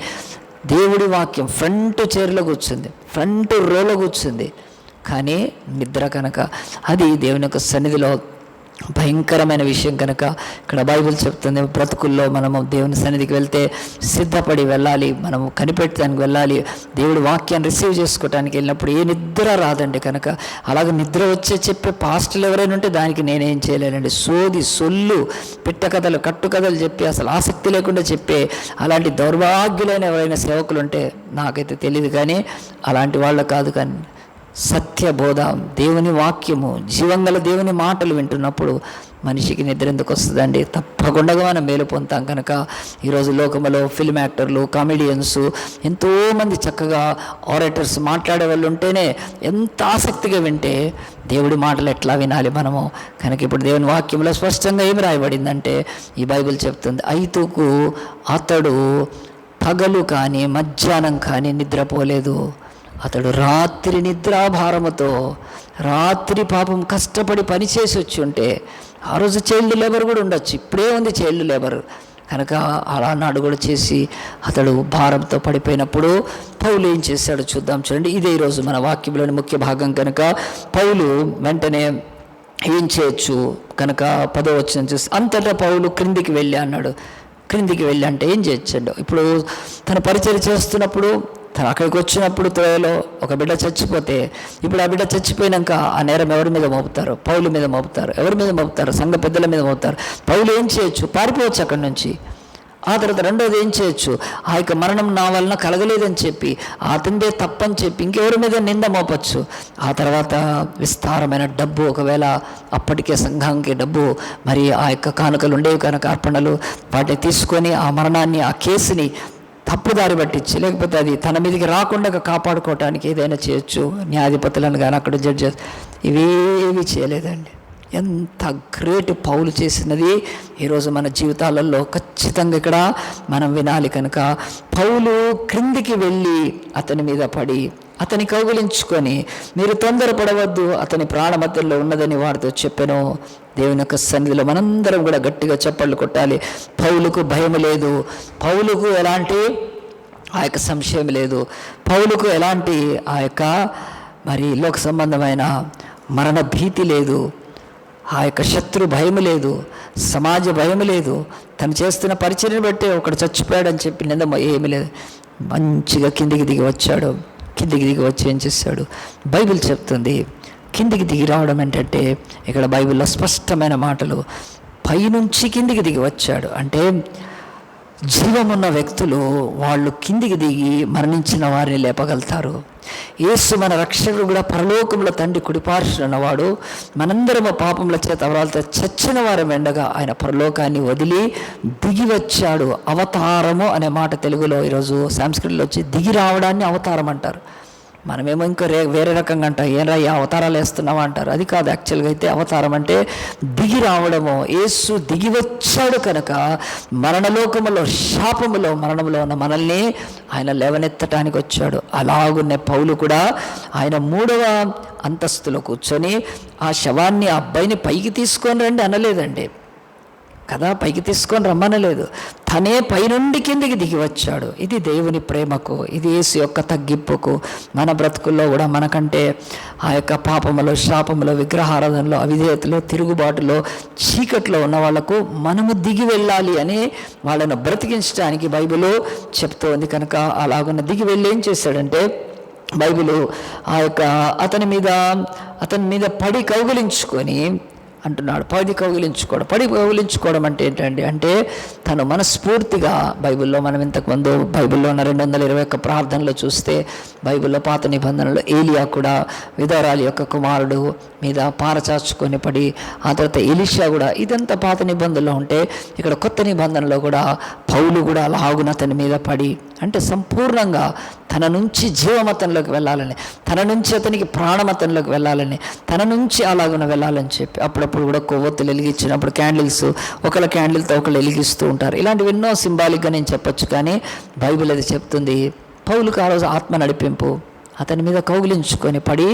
దేవుడి వాక్యం ఫ్రంట్ చైర్లో కూర్చుంది, ఫ్రంట్ రోలో కూర్చుంది. కానీ నిద్ర కనుక అది దేవుని యొక్క సన్నిధిలో భయంకరమైన విషయం కనుక ఇక్కడ బైబిల్ చెప్తుంది, బ్రతుకుల్లో మనము దేవుని సన్నిధికి వెళ్తే సిద్ధపడి వెళ్ళాలి, మనము కనిపెట్టడానికి వెళ్ళాలి. దేవుడి వాక్యాన్ని రిసీవ్ చేసుకోవడానికి వెళ్ళినప్పుడు ఏ నిద్ర రాదండి. కనుక అలాగే నిద్ర వచ్చే చెప్పే పాస్టర్లు ఎవరైనా ఉంటే దానికి నేనేం చేయలేనండి. సోది సొల్లు పిట్ట కథలు కట్టు కథలు చెప్పి అసలు ఆసక్తి లేకుండా చెప్పే అలాంటి దౌర్భాగ్యులైన ఎవరైనా సేవకులు ఉంటే నాకైతే తెలియదు, కానీ అలాంటి వాళ్ళు కాదు. కానీ సత్యబోధ, దేవుని వాక్యము, జీవంగల దేవుని మాటలు వింటున్నప్పుడు మనిషికి నిద్ర ఎందుకు వస్తుందండి? తప్పకుండా మనం మేలు పొందుతాం. కనుక ఈరోజు లోకంలో ఫిల్మ్ యాక్టర్లు, కామెడియన్స్, ఎంతోమంది చక్కగా ఆరేటర్స్ మాట్లాడే వాళ్ళు ఉంటేనే ఎంత ఆసక్తిగా వింటే దేవుడి మాటలు ఎట్లా వినాలి మనము? కనుక ఇప్పుడు దేవుని వాక్యంలో స్పష్టంగా ఏమి రాయబడిందంటే, ఈ బైబిల్ చెప్తుంది, ఐతుకు అతడు పగలు కానీ మధ్యాహ్నం కానీ నిద్రపోలేదు. అతడు రాత్రి నిద్రాభారముతో, రాత్రి పాపం కష్టపడి పనిచేసి వచ్చి ఉంటే, ఆ రోజు చైల్డ్ లేబర్ కూడా ఉండొచ్చు, ఇప్పుడే ఉంది చైల్డ్ లేబర్. కనుక అలానాడు కూడా చేసి అతడు భారంతో పడిపోయినప్పుడు పౌలు ఏం చేశాడు చూద్దాం. చూడండి, ఇదే ఈరోజు మన వాక్యంలోని ముఖ్య భాగం. కనుక పౌలు వెంటనే ఏం చేయొచ్చు కనుక 10వ వచనం చూసి, అంతటా పౌలు క్రిందికి వెళ్ళి అన్నాడు. క్రిందికి వెళ్ళి అంటే ఏం చేయొచ్చండి? ఇప్పుడు తన పరిచయం చేస్తున్నప్పుడు, తను అక్కడికి వచ్చినప్పుడు త్రోయలో ఒక బిడ్డ చచ్చిపోతే, ఇప్పుడు ఆ బిడ్డ చచ్చిపోయినాక ఆ నేరం ఎవరి మీద మోపుతారు? పౌలు మీద మోపుతారు. ఎవరి మీద మోపుతారు? సంఘ పెద్దల మీద మోపుతారు. పౌలు ఏం చేయొచ్చు? పారిపోవచ్చు అక్కడి నుంచి. ఆ తర్వాత రెండోది ఏం చేయొచ్చు? ఆ యొక్క మరణం నా వలన కలగలేదని చెప్పి, అతనిదే తప్పని చెప్పి ఇంకెవరి మీద నింద మోపచ్చు. ఆ తర్వాత విస్తారమైన డబ్బు, ఒకవేళ అప్పటికే సంఘానికి డబ్బు, మరి ఆ యొక్క కానుకలు ఉండేవి కనుక అర్పణలు, వాటిని తీసుకొని ఆ మరణాన్ని, ఆ కేసుని తప్పుదారి పట్టించి, లేకపోతే అది తన మీదకి రాకుండా కాపాడుకోవటానికి ఏదైనా చేయొచ్చు. న్యాయాధిపతులను కానీ అక్కడ జడ్జెస్ ఇవేవి చేయలేదండి. ఎంత గ్రేట్ పౌలు చేసినది ఈరోజు మన జీవితాలలో ఖచ్చితంగా ఇక్కడ మనం వినాలి. కనుక పౌలు క్రిందికి వెళ్ళి అతని మీద పడి అతని కౌగిలించుకొని, మీరు తొందరపడవద్దు, అతని ప్రాణమధ్యలో ఉన్నదని వారితో చెప్పాను. దేవుని యొక్క సన్నిధిలో మనందరం కూడా గట్టిగా చప్పట్లు కొట్టాలి. పౌలుకు భయం లేదు, పౌలుకు ఎలాంటి ఆ యొక్క సంశయం లేదు, పౌలుకు ఎలాంటి ఆ యొక్క మరి లోక సంబంధమైన మరణ భీతి లేదు, ఆ యొక్క శత్రు భయం లేదు, సమాజ భయం లేదు. తను చేస్తున్న పరిచర్ని బట్టి ఒకడు చచ్చిపోయాడని చెప్పి నింద ఏమీ లేదు. మంచిగా కిందికి దిగి వచ్చాడు. కిందికి దిగి వచ్చి ఏం చేశాడు? బైబిల్ చెప్తుంది కిందికి దిగి రావడం ఏంటంటే, ఇక్కడ బైబిల్లో స్పష్టమైన మాటలు, పైనుంచి కిందికి దిగి వచ్చాడు అంటే జీవమున్న వ్యక్తులు వాళ్ళు కిందికి దిగి మరణించిన వారిని లేపగలుగుతారు. యేసు మన రక్షకుడు కూడా పరలోకంలో తండ్రి కుడిపార్శ్వన ఉన్నవాడు. మనందరము పాపముల చేత అవరాలతో చచ్చిన వారం ఎండగా ఆయన పరలోకాన్ని వదిలి దిగి వచ్చాడు. అవతారము అనే మాట తెలుగులో ఈరోజు సంస్కృతిలో వచ్చి దిగి రావడాన్ని అవతారం అంటారు. మనమేమో ఇంకా వేరే రకంగా అంటాం, ఏరా ఈ అవతారాలు వేస్తున్నావా అంటారు. అది కాదు, యాక్చువల్గా అయితే అవతారం అంటే దిగి రావడము. యేసు దిగి వచ్చాడు కనుక మరణలోకములో, శాపములో, మరణంలో ఉన్న మనల్ని ఆయన లేవనెత్తటానికి వచ్చాడు. అలాగున్న పౌలు కూడా ఆయన 3వ అంతస్తులో కూర్చొని ఆ శవాన్ని, ఆ అబ్బాయిని పైకి తీసుకొని రండి అనలేదండి కదా, పైకి తీసుకొని రమ్మనలేదు. తనే పైనుండి కిందికి దిగి వచ్చాడు. ఇది దేవుని ప్రేమకు, ఇది యేసు యొక్క తగ్గింపుకు. మన బ్రతుకుల్లో కూడా మనకంటే ఆ యొక్క పాపములో, శాపములో, విగ్రహారాధనలో, అవిధేయతలో, తిరుగుబాటులో, చీకట్లో ఉన్న వాళ్లకు మనము దిగి వెళ్ళాలి అని వాళ్ళను బ్రతికించడానికి బైబిల్ చెప్తోంది. కనుక అలాగున్న దిగి వెళ్ళి ఏం చేశాడంటే, బైబిల్ ఆ యొక్క అతని మీద పడి కౌగిలించుకొని అంటున్నాడు. పడి కౌగిలించుకోవడం అంటే ఏంటండి అంటే, తను మనస్ఫూర్తిగా బైబిల్లో మనం ఇంతకుముందు బైబిల్లో ఉన్న 221 ప్రార్థనలో చూస్తే, బైబిల్లో పాత నిబంధనలో ఏలియా కూడా విధవరాలి యొక్క కుమారుడు మీద పారచాచుకొని పడి, ఆ తర్వాత ఎలీషా కూడా, ఇదంతా పాత నిబంధనలో ఉంటే, ఇక్కడ కొత్త నిబంధనలో కూడా పౌలు కూడా అలాగున అతని మీద పడి, అంటే సంపూర్ణంగా తన నుంచి జీవమతంలోకి వెళ్ళాలని, తన నుంచి అతనికి ప్రాణమతంలోకి వెళ్ళాలని, తన నుంచి అలాగున వెళ్ళాలని చెప్పి, అప్పుడప్పుడు కూడా కొవ్వొత్తులు వెలిగించినప్పుడు క్యాండిల్స్, ఒకళ్ళ క్యాండిల్తో ఒకళ్ళు వెలిగిస్తూ ఉంటారు. ఇలాంటివి ఎన్నో సింబాలిక్గా నేను చెప్పొచ్చు, కానీ బైబిల్ అది చెప్తుంది. పౌలుకు ఆ రోజు ఆత్మ నడిపింపు, అతని మీద కౌగిలించుకొని పడి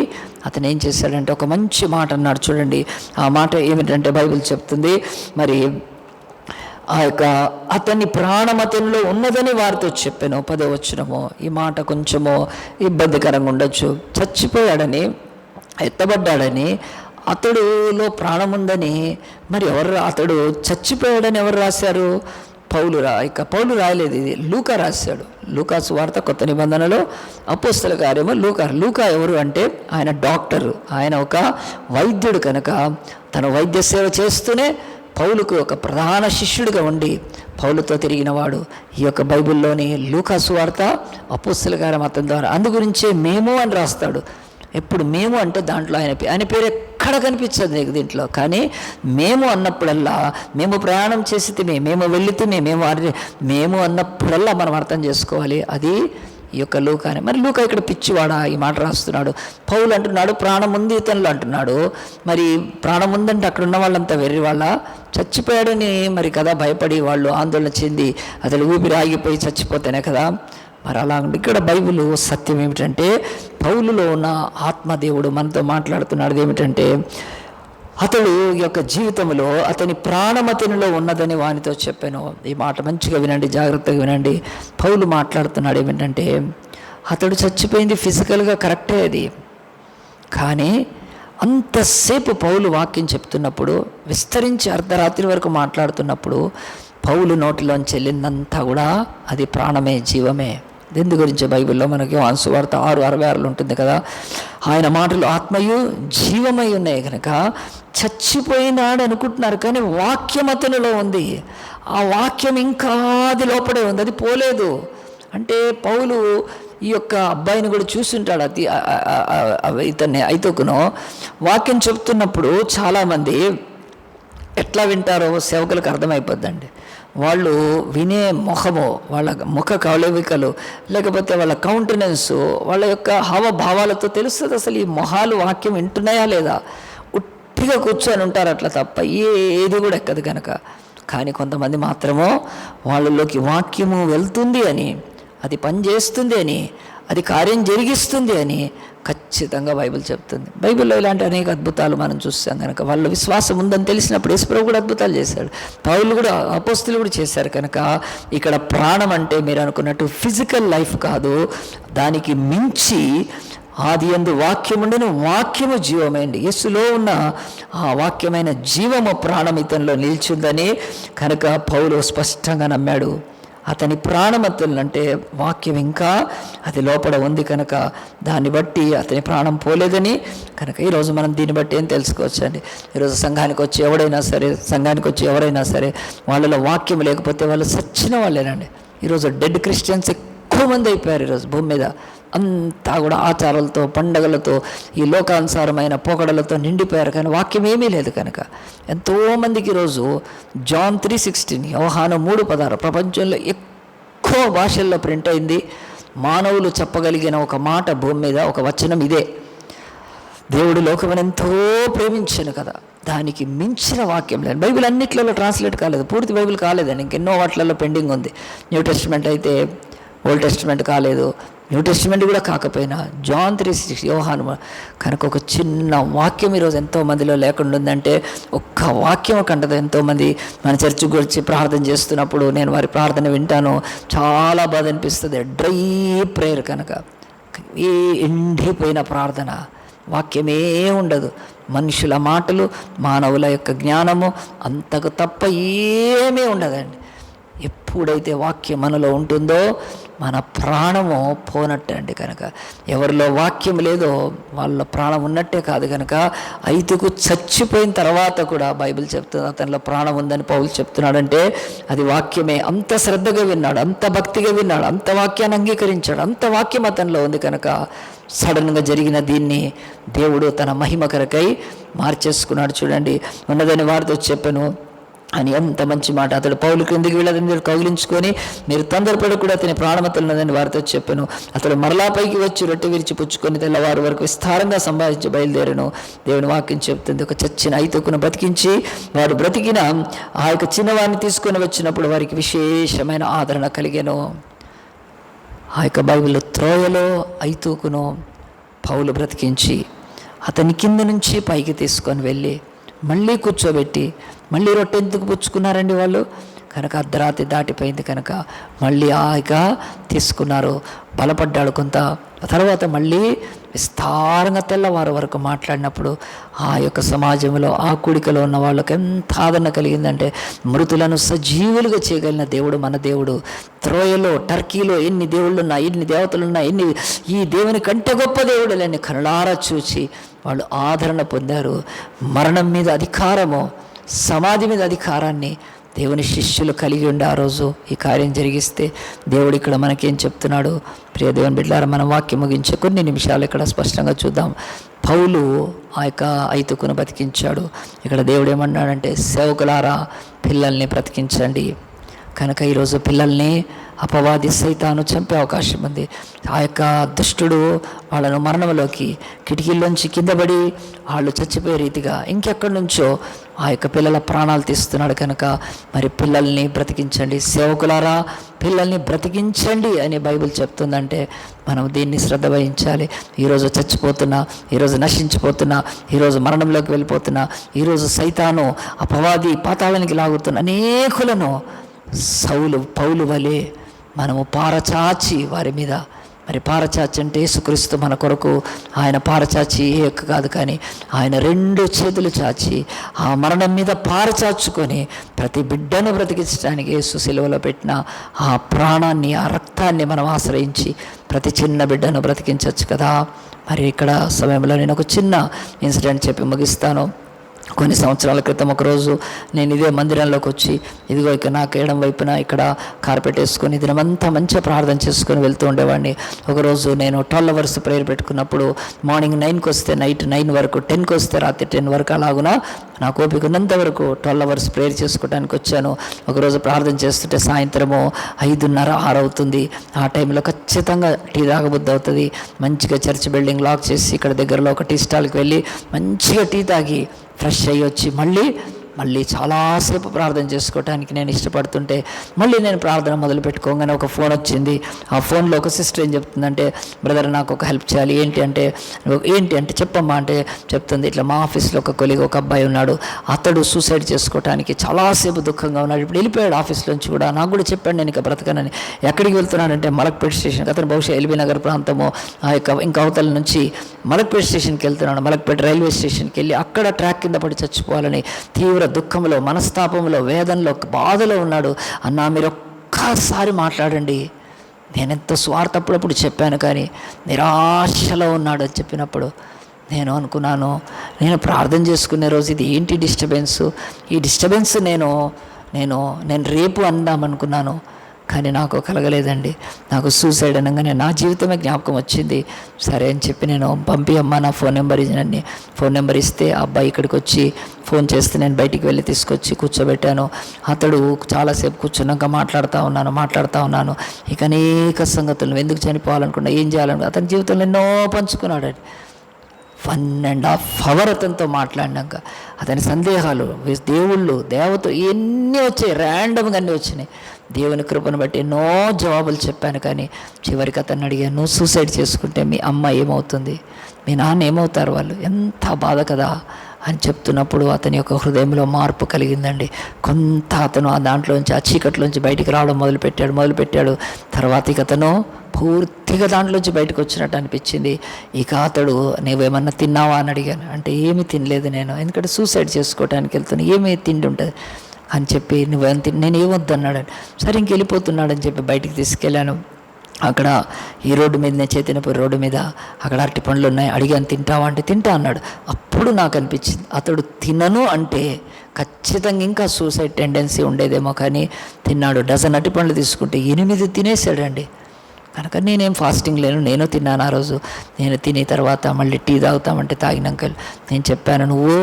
అతను ఏం చేశాడంటే ఒక మంచి మాట అన్నాడు. చూడండి, ఆ మాట ఏమిటంటే బైబిల్ చెప్తుంది, మరి ఆ యొక్క అతని ప్రాణమతంలో ఉన్నదని వారితో చెప్పాను. 10వ వచనము. ఈ మాట కొంచెము ఇబ్బందికరంగా ఉండొచ్చు. చచ్చిపోయాడని, ఎత్తబడ్డాడని అతడులో ప్రాణం ఉందని మరి అతడు చచ్చిపోయాడని ఎవరు రాశారు? పౌలు రాయలేదు, ఇది లూకా రాశాడు. లూకా సువార్త కొత్త నిబంధనలో అపోస్తల కార్యము లూకా ఎవరు అంటే ఆయన డాక్టరు, ఆయన ఒక వైద్యుడు కనుక తన వైద్య సేవ చేస్తూనే పౌలుకు ఒక ప్రధాన శిష్యుడిగా ఉండి పౌలుతో తిరిగినవాడు. ఈ యొక్క బైబిల్లోని లూకా సువార్త అపోస్తల కార్యం అతని ద్వారా. అందుగురించే మేము అని రాస్తాడు. ఎప్పుడు మేము అంటే దాంట్లో ఆయన పేరు ఎక్కడ కనిపించదు నీకు దీంట్లో. కానీ మేము అన్నప్పుడల్లా, మేము ప్రయాణం చేసితే, మేము వెళితే, మేము అన్నప్పుడల్లా మనం అర్థం చేసుకోవాలి అది ఈ యొక్క లూకాని. మరి లూకా ఇక్కడ పిచ్చివాడా ఈ మాట రాస్తున్నాడు? పౌలు అంటున్నాడు ప్రాణం ఉంది ఇతనులు అంటున్నాడు. మరి ప్రాణం ఉందంటే అక్కడ ఉన్న వాళ్ళంతా వెర్రి వాళ్ళ, చచ్చిపోయాడని మరి కదా భయపడి వాళ్ళు ఆందోళన చెంది అతడు ఊపిరి ఆగిపోయి చచ్చిపోతేనే కదా. మరి అలా ఇక్కడ బైబిల్ సత్యం ఏమిటంటే, పౌలులో ఉన్న ఆత్మదేవుడు మనతో మాట్లాడుతున్నాడు ఏమిటంటే, అతడు యొక్క జీవితంలో అతని ప్రాణం అతనిలో ఉన్నదని వానితో చెప్పాను. ఈ మాట మంచిగా వినండి, జాగ్రత్తగా వినండి. పౌలు మాట్లాడుతున్నాడు ఏమిటంటే, అతడు చచ్చిపోయింది ఫిజికల్గా కరెక్టే అది, కానీ అంతసేపు పౌలు వాక్యం చెప్తున్నప్పుడు, విస్తరించి అర్ధరాత్రి వరకు మాట్లాడుతున్నప్పుడు పౌలు నోటిలోంచి వెళ్ళిందంతా కూడా అది ప్రాణమే, జీవమే. దీని గురించి బైబిల్లో మనకి సువార్త 6:66 ఉంటుంది కదా, ఆయన మాటలు ఆత్మయు జీవమై ఉన్నాయి కనుక చచ్చిపోయినాడు అనుకుంటున్నారు, కానీ వాక్యం అతనిలో ఉంది. ఆ వాక్యం ఇంకా అది లోపడే ఉంది, అది పోలేదు. అంటే పౌలు ఈ యొక్క అబ్బాయిని కూడా చూస్తుంటాడు, ఇతన్ని ఐతోకును వాక్యం చెప్తున్నప్పుడు చాలామంది ఎట్లా వింటారో సేవకులకు అర్థమైపోద్దండి. వాళ్ళు వినే ముఖము, వాళ్ళ ముఖ కవళికలు, లేకపోతే వాళ్ళ కౌంటెనెన్సు, వాళ్ళ యొక్క హావభావాలతో తెలుస్తుంది అసలు ఈ మొహాలు వాక్యం వింటున్నాయా లేదా. ఉట్టిగా కూర్చొని ఉంటారు అట్లా, తప్ప ఏది కూడా ఎక్కదు కనుక. కానీ కొంతమంది మాత్రమో వాళ్ళలోకి వాక్యము వెళ్తుంది అని, అది పనిచేస్తుంది అని, అది కార్యం జరిగిస్తుంది అని ఖచ్చితంగా బైబిల్ చెప్తుంది. బైబిల్లో ఇలాంటి అనేక అద్భుతాలు మనం చూస్తాం కనుక, వాళ్ళ విశ్వాసం ఉందని తెలిసినప్పుడు యేసుప్రభువు కూడా అద్భుతాలు చేశాడు, పౌలు కూడా, అపోస్తలులు కూడా చేశారు. కనుక ఇక్కడ ప్రాణం అంటే మీరు అనుకున్నట్టు ఫిజికల్ లైఫ్ కాదు, దానికి మించి ఆది యందు వాక్యం ఉండెను, వాక్యము జీవమైంది. యేసులో ఉన్న ఆ వాక్యమైన జీవము ప్రాణం ఇతనిలో నిలిచిందని కనుక పౌలు స్పష్టంగా నమ్మాడు. అతని ప్రాణమతులు అంటే వాక్యం ఇంకా అది లోపల ఉంది కనుక దాన్ని బట్టి అతని ప్రాణం పోలేదని కనుక ఈరోజు మనం దీన్ని బట్టి ఏం తెలుసుకోవచ్చండి. ఈరోజు సంఘానికి వచ్చి ఎవరైనా సరే వాళ్ళలో వాక్యం లేకపోతే వాళ్ళు సచ్చిన వాళ్ళేనండి. ఈరోజు డెడ్ క్రిస్టియన్స్ ఎక్కువ మంది అయిపోయారు ఈరోజు భూమి మీద. అంతా కూడా ఆచారాలతో, పండగలతో, ఈ లోకానుసారమైన పోకడలతో నిండిపోయారు, కానీ వాక్యం ఏమీ లేదు కనుక ఎంతోమందికి ఈరోజు జాన్ 3:16 యోహాను 3:16 ప్రపంచంలో ఎక్కువ భాషల్లో ప్రింట్ అయింది. మానవులు చెప్పగలిగిన ఒక మాట భూమి మీద, ఒక వచనం ఇదే, దేవుడు లోకమును ఎంతో ప్రేమించాను కదా, దానికి మించిన వాక్యం లేదు. బైబిల్ అన్నిట్లలో ట్రాన్స్లేట్ కాలేదు, పూర్తి బైబిల్ కాలేదండి, ఇంకెన్నో వాటిలలో పెండింగ్ ఉంది. న్యూ టెస్టిమెంట్ అయితే ఓల్డ్ టెస్టిమెంట్ కాలేదు, న్యూ టెస్టిమెంట్ కూడా కాకపోయినా జాన్ 3:16 యోహాను కనుక ఒక చిన్న వాక్యం ఈరోజు ఎంతోమందిలో లేకుండా ఉందంటే, ఒక్క వాక్యం కంటది. ఎంతోమంది మన చర్చి గురించి ప్రార్థన చేస్తున్నప్పుడు నేను వారి ప్రార్థన వింటాను, చాలా బాధ అనిపిస్తుంది. డ్రై ప్రేయర్ కనుక, ఏ ఎండిపోయిన ప్రార్థన, వాక్యమే ఉండదు. మనుషుల మాటలు, మానవుల యొక్క జ్ఞానము, అంతకు తప్ప ఏమీ ఉండదండి. ఎప్పుడైతే వాక్యం మనలో ఉంటుందో మన ప్రాణము పోనట్టే అండి. కనుక ఎవరిలో వాక్యం లేదో వాళ్ళ ప్రాణం ఉన్నట్టే కాదు. కనుక ఐతుకు చచ్చిపోయిన తర్వాత కూడా బైబిల్ చెప్తుంది అతనిలో ప్రాణం ఉందని పౌలు చెప్తున్నాడంటే అది వాక్యమే. అంత శ్రద్ధగా విన్నాడు, అంత భక్తిగా విన్నాడు, అంత వాక్యాన్ని అంగీకరించాడు, అంత వాక్యం అతనిలో ఉంది. కనుక సడన్గా జరిగిన దీన్ని దేవుడు తన మహిమ కొరకై మార్చేసుకున్నాడు. చూడండి, ఉన్నదని వారితో చెప్పాను అని ఎంత మంచి మాట. అతడు పౌలు క్రిందికి వెళ్ళదని కౌగిలించుకొని, మీరు తొందరపడకూడదు, అతని ప్రాణమతులున్నదని వారితో చెప్పాను. అతడు మరలా పైకి వచ్చి రొట్టె విరిచి పుచ్చుకొని తెల్లవారు వరకు విస్తారంగా సంపాదించి బయలుదేరాను. దేవుని వాక్యం చెప్తుంది, ఒక చచ్చిన ఐతుకును బతికించి వాడు బ్రతికిన ఆ యొక్క చిన్నవాడిని తీసుకొని వచ్చినప్పుడు వారికి విశేషమైన ఆదరణ కలిగాను. ఆ యొక్క బైబిల్లో త్రోయలో ఐతుకును పౌలు బ్రతికించి అతని కింద నుంచి పైకి తీసుకొని వెళ్ళి మళ్ళీ కూర్చోబెట్టి, మళ్ళీ రొట్టె ఎందుకు పుచ్చుకున్నారండి వాళ్ళు? కనుక అర్ధరాత్రి దాటిపోయింది కనుక మళ్ళీ హాయిగా తీసుకున్నారు. బలపడ్డాడు కొంత. తర్వాత మళ్ళీ విస్తారంగా తెల్లవారు వరకు మాట్లాడినప్పుడు ఆ యొక్క సమాజంలో ఆ కూడికలో ఉన్న వాళ్ళకి ఎంత ఆదరణ కలిగిందంటే, మృతులను సజీవులుగా చేయగలిగిన దేవుడు మన దేవుడు. త్రోయలో, టర్కీలో ఎన్ని దేవుళ్ళున్నా, ఎన్ని దేవతలున్నా, ఈ దేవుని కంటే గొప్ప దేవుడు లేని కనులారా చూచి వాళ్ళు ఆదరణ పొందారు. మరణం మీద అధికారము, సమాధి మీద అధికారాన్ని దేవుని శిష్యులు కలిగి ఉండి ఆ రోజు ఈ కార్యం జరిగిస్తే, దేవుడు ఇక్కడ మనకేం చెప్తున్నాడు? ప్రియ దేవుని బిడ్డలారా, మనం వాక్యం ముగించే కొన్ని నిమిషాలు ఇక్కడ స్పష్టంగా చూద్దాం. పౌలు ఆ యొక్క ఐతుకును బ్రతికించాడు. ఇక్కడ దేవుడు ఏమన్నాడంటే, సేవకులారా పిల్లల్ని బ్రతికించండి. కనుక ఈరోజు పిల్లల్ని అపవాది సైతాను చంపే అవకాశం ఉంది. ఆ యొక్క దుష్టుడు వాళ్ళను మరణంలోకి, కిటికీల్లోంచి కిందపడి వాళ్ళు చచ్చిపోయే రీతిగా ఇంకెక్కడి నుంచో ఆ యొక్క పిల్లల ప్రాణాలు తీస్తున్నాడు. కనుక మరి పిల్లల్ని బ్రతికించండి, సేవకులారా పిల్లల్ని బ్రతికించండి అని బైబిల్ చెప్తుందంటే మనం దీన్ని శ్రద్ధ వహించాలి. ఈరోజు చచ్చిపోతున్నా, ఈరోజు నశించిపోతున్నా, ఈరోజు మరణంలోకి వెళ్ళిపోతున్నా, ఈరోజు సైతాను అపవాది పాతాళానికి లాగుతున్న అనేకులను పౌలు వలె మనము పారచాచి వారి మీద, మరి పారచాచి అంటే యేసుక్రీస్తు మన కొరకు ఆయన పారచాచి కాదు, కానీ ఆయన 2 చేతులు చాచి ఆ మరణం మీద పారచాచుకొని ప్రతి బిడ్డను బ్రతికించడానికి యేసు సిలువలో పెట్టిన ఆ ప్రాణాన్ని, ఆ రక్తాన్ని మనం ఆశ్రయించి ప్రతి చిన్న బిడ్డను బ్రతికించవచ్చు కదా. మరి ఇక్కడ సమయంలో నేను ఒక చిన్న ఇన్సిడెంట్ చెప్పి ముగిస్తాను. కొన్ని సంవత్సరాల క్రితం ఒకరోజు నేను ఇదే మందిరంలోకి వచ్చి, ఇదిగో ఇక నాకు ఎడం వైపున ఇక్కడ కార్పెట్ వేసుకొని దినమంతా మంచిగా ప్రార్థన చేసుకొని వెళ్తూ ఉండేవాడిని. ఒకరోజు నేను 12 అవర్స్ ప్రేయర్ పెట్టుకున్నప్పుడు మార్నింగ్ 9కి వస్తే నైట్ 9 వరకు, 10కి వస్తే రాత్రి 10 వరకు, అలాగున నాకు ఓపిక ఉన్నంత వరకు 12 అవర్స్ ప్రేయర్ చేసుకోవడానికి వచ్చాను. ఒకరోజు ప్రార్థన చేస్తుంటే సాయంత్రము 5:30, 6 అవుతుంది. ఆ టైంలో ఖచ్చితంగా టీ తాగబుద్ధి అవుతుంది. మంచిగా చర్చ్ బిల్డింగ్ లాక్ చేసి ఇక్కడ దగ్గరలో ఒక టీ స్టాల్కి వెళ్ళి మంచిగా టీ తాగి ఫ్రెష్ అయ్యి వచ్చి మళ్ళీ చాలాసేపు ప్రార్థన చేసుకోవటానికి నేను ఇష్టపడుతుంటే, మళ్ళీ నేను ప్రార్థన మొదలు పెట్టుకోగానే ఒక ఫోన్ వచ్చింది. ఆ ఫోన్లో ఒక సిస్టర్ ఏం చెప్తుందంటే, బ్రదర్ నాకు ఒక హెల్ప్ చేయాలి. ఏంటి అంటే చెప్పమ్మా అంటే చెప్తుంది, ఇట్లా మా ఆఫీస్లో ఒక కొలీగ్, ఒక అబ్బాయి ఉన్నాడు, అతడు సూసైడ్ చేసుకోవటానికి చాలాసేపు దుఃఖంగా ఉన్నాడు. ఇప్పుడు వెళ్ళిపోయాడు ఆఫీస్లోంచి కూడా. నాకు కూడా చెప్పాడు నేను ఇక బ్రతకనని. ఎక్కడికి వెళ్తున్నాడంటే మలక్పేట్ స్టేషన్. అతను బహుశా ఎల్బీ నగర్ ప్రాంతము, ఆ యొక్క ఇంకా అవతల నుంచి మలక్పేట్ స్టేషన్కి వెళ్తున్నాడు. మలక్పేట్ రైల్వే స్టేషన్కి వెళ్ళి అక్కడ ట్రాక్ కింద పడి చచ్చిపోవాలని తీవ్ర దుఃఖంలో, మనస్తాపంలో, వేదనలో, బాధలో ఉన్నాడు. అన్నా మీరు ఒక్కసారి మాట్లాడండి. నేనెంతో స్వార్థప్పుడు చెప్పాను, కానీ నిరాశలో ఉన్నాడు అని చెప్పినప్పుడు నేను అనుకున్నాను, నేను ప్రార్థన చేసుకునే రోజు ఇది ఏంటి డిస్టర్బెన్స్? ఈ డిస్టర్బెన్స్ నేను రేపు అందామనుకున్నాను, కానీ నాకు కలగలేదండి. నాకు సూసైడ్ అనగానే నా జీవితమే జ్ఞాపకం వచ్చింది. సరే అని చెప్పి నేను పంపియమ్మా నా ఫోన్ నెంబర్ ఇస్తే ఆ అబ్బాయి ఇక్కడికి వచ్చి ఫోన్ చేస్తే నేను బయటికి వెళ్ళి తీసుకొచ్చి కూర్చోబెట్టాను. అతడు చాలాసేపు కూర్చున్నాక మాట్లాడుతూ ఉన్నాను. ఇక అనేక సంగతులను, ఎందుకు చనిపోవాలనుకున్నా, ఏం చేయాలనుకున్నా, అతని జీవితంలో ఎన్నో పంచుకున్నాడు. 1.5 hour అతనితో మాట్లాడినాక అతని సందేహాలు, దేవుళ్ళు, దేవతలు ఇవన్నీ వచ్చాయి, ర్యాండమ్గా అన్నీ వచ్చినాయి. దేవుని కృపను బట్టి ఎన్నో జవాబులు చెప్పాను. కానీ చివరికి అతన్ని అడిగాను, నువ్వు సూసైడ్ చేసుకుంటే మీ అమ్మ ఏమవుతుంది, మీ నాన్న ఏమవుతారు, వాళ్ళు ఎంత బాధ కదా అని చెప్తున్నప్పుడు అతని యొక్క హృదయంలో మార్పు కలిగిందండి. కొంత అతను ఆ దాంట్లోంచి, ఆ చీకట్లోంచి బయటికి రావడం మొదలుపెట్టాడు. తర్వాత ఇక అతను పూర్తిగా దాంట్లోంచి బయటకు వచ్చినట్టు అనిపించింది. ఇక అతడు నువ్వేమన్నా తిన్నావా అని అడిగాను. అంటే ఏమీ తినలేదు నేను, ఎందుకంటే సూసైడ్ చేసుకోవడానికి వెళ్తున్నా, ఏమీ తిండి ఉంటుంది అని చెప్పి, నేను ఏమొద్దన్నాడు. సరే ఇంకెళ్ళిపోతున్నాడని చెప్పి బయటికి తీసుకెళ్ళాను. అక్కడ ఈ రోడ్డు మీదనే, చైతన్యపురి రోడ్డు మీద అక్కడ అరటి పండ్లు ఉన్నాయి. అడిగాను, తింటావా అంటే తింటా అన్నాడు. అప్పుడు నాకు అనిపించింది, అతడు తినను అంటే ఖచ్చితంగా ఇంకా సూసైడ్ టెండెన్సీ ఉండేదేమో, కానీ తిన్నాడు. డజన్ అరటి పండ్లు తీసుకుంటే 8 తినేసాడండి. కనుక నేనేం ఫాస్టింగ్ లేను, నేను తిన్నాను ఆ రోజు. నేను తిని తర్వాత మళ్ళీ టీ తాగుతామంటే తాగినాక నేను చెప్పాను, నువ్వు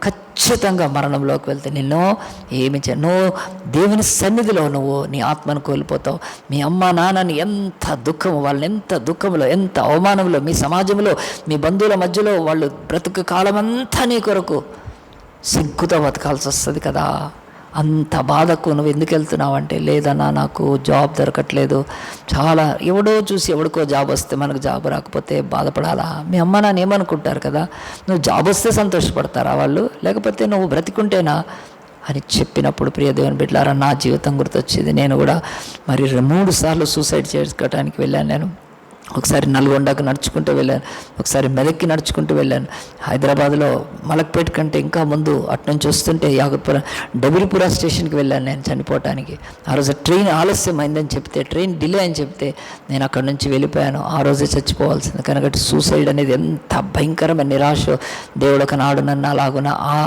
ఖచ్చితంగా మరణంలోకి వెళ్తే నిన్ను నువ్వు దేవుని సన్నిధిలో నువ్వు నీ ఆత్మను కోల్పోతావు. మీ అమ్మ నాన్నని ఎంత దుఃఖము, వాళ్ళని ఎంత దుఃఖంలో, ఎంత అవమానంలో, మీ సమాజంలో, మీ బంధువుల మధ్యలో వాళ్ళు బ్రతుకు కాలమంతా నీ కొరకు సిగ్గుతో బతకాల్సి వస్తుంది కదా. అంత బాధకు నువ్వు ఎందుకు వెళ్తున్నావు అంటే, లేదన్నా నాకు జాబ్ దొరకట్లేదు, చాలా ఎవడో చూసి ఎవడికో జాబ్ వస్తే మనకు జాబ్ రాకపోతే బాధపడాలా? మీ అమ్మ నాన్న ఏమనుకుంటారు కదా. నువ్వు జాబ్ వస్తే సంతోషపడతారా వాళ్ళు? లేకపోతే నువ్వు బ్రతికుంటేనా అని చెప్పినప్పుడు ప్రియ దేవుని బిడ్డలారా నా జీవితం గుర్తొచ్చింది. నేను కూడా మరి 3 సార్లు సూసైడ్ చేసుకోవడానికి వెళ్ళాను. నేను ఒకసారి నల్గొండకు నడుచుకుంటూ వెళ్ళాను, ఒకసారి మెదక్కి నడుచుకుంటూ వెళ్ళాను. హైదరాబాద్లో మలక్పేట కంటే ఇంకా ముందు అటునుంచి వస్తుంటే యాగుత్పురం డబిలిపురా స్టేషన్కి వెళ్ళాను నేను చనిపోవటానికి. ఆ రోజు ట్రైన్ ఆలస్యం అయిందని చెప్తే, ట్రైన్ డిలే అని చెప్తే నేను అక్కడి నుంచి వెళ్ళిపోయాను. ఆ రోజే చచ్చిపోవాల్సింది. కనుక సూసైడ్ అనేది ఎంత భయంకరమైన నిరాశ. దేవుడు ఒక నాడు నన్ను అలాగున ఆ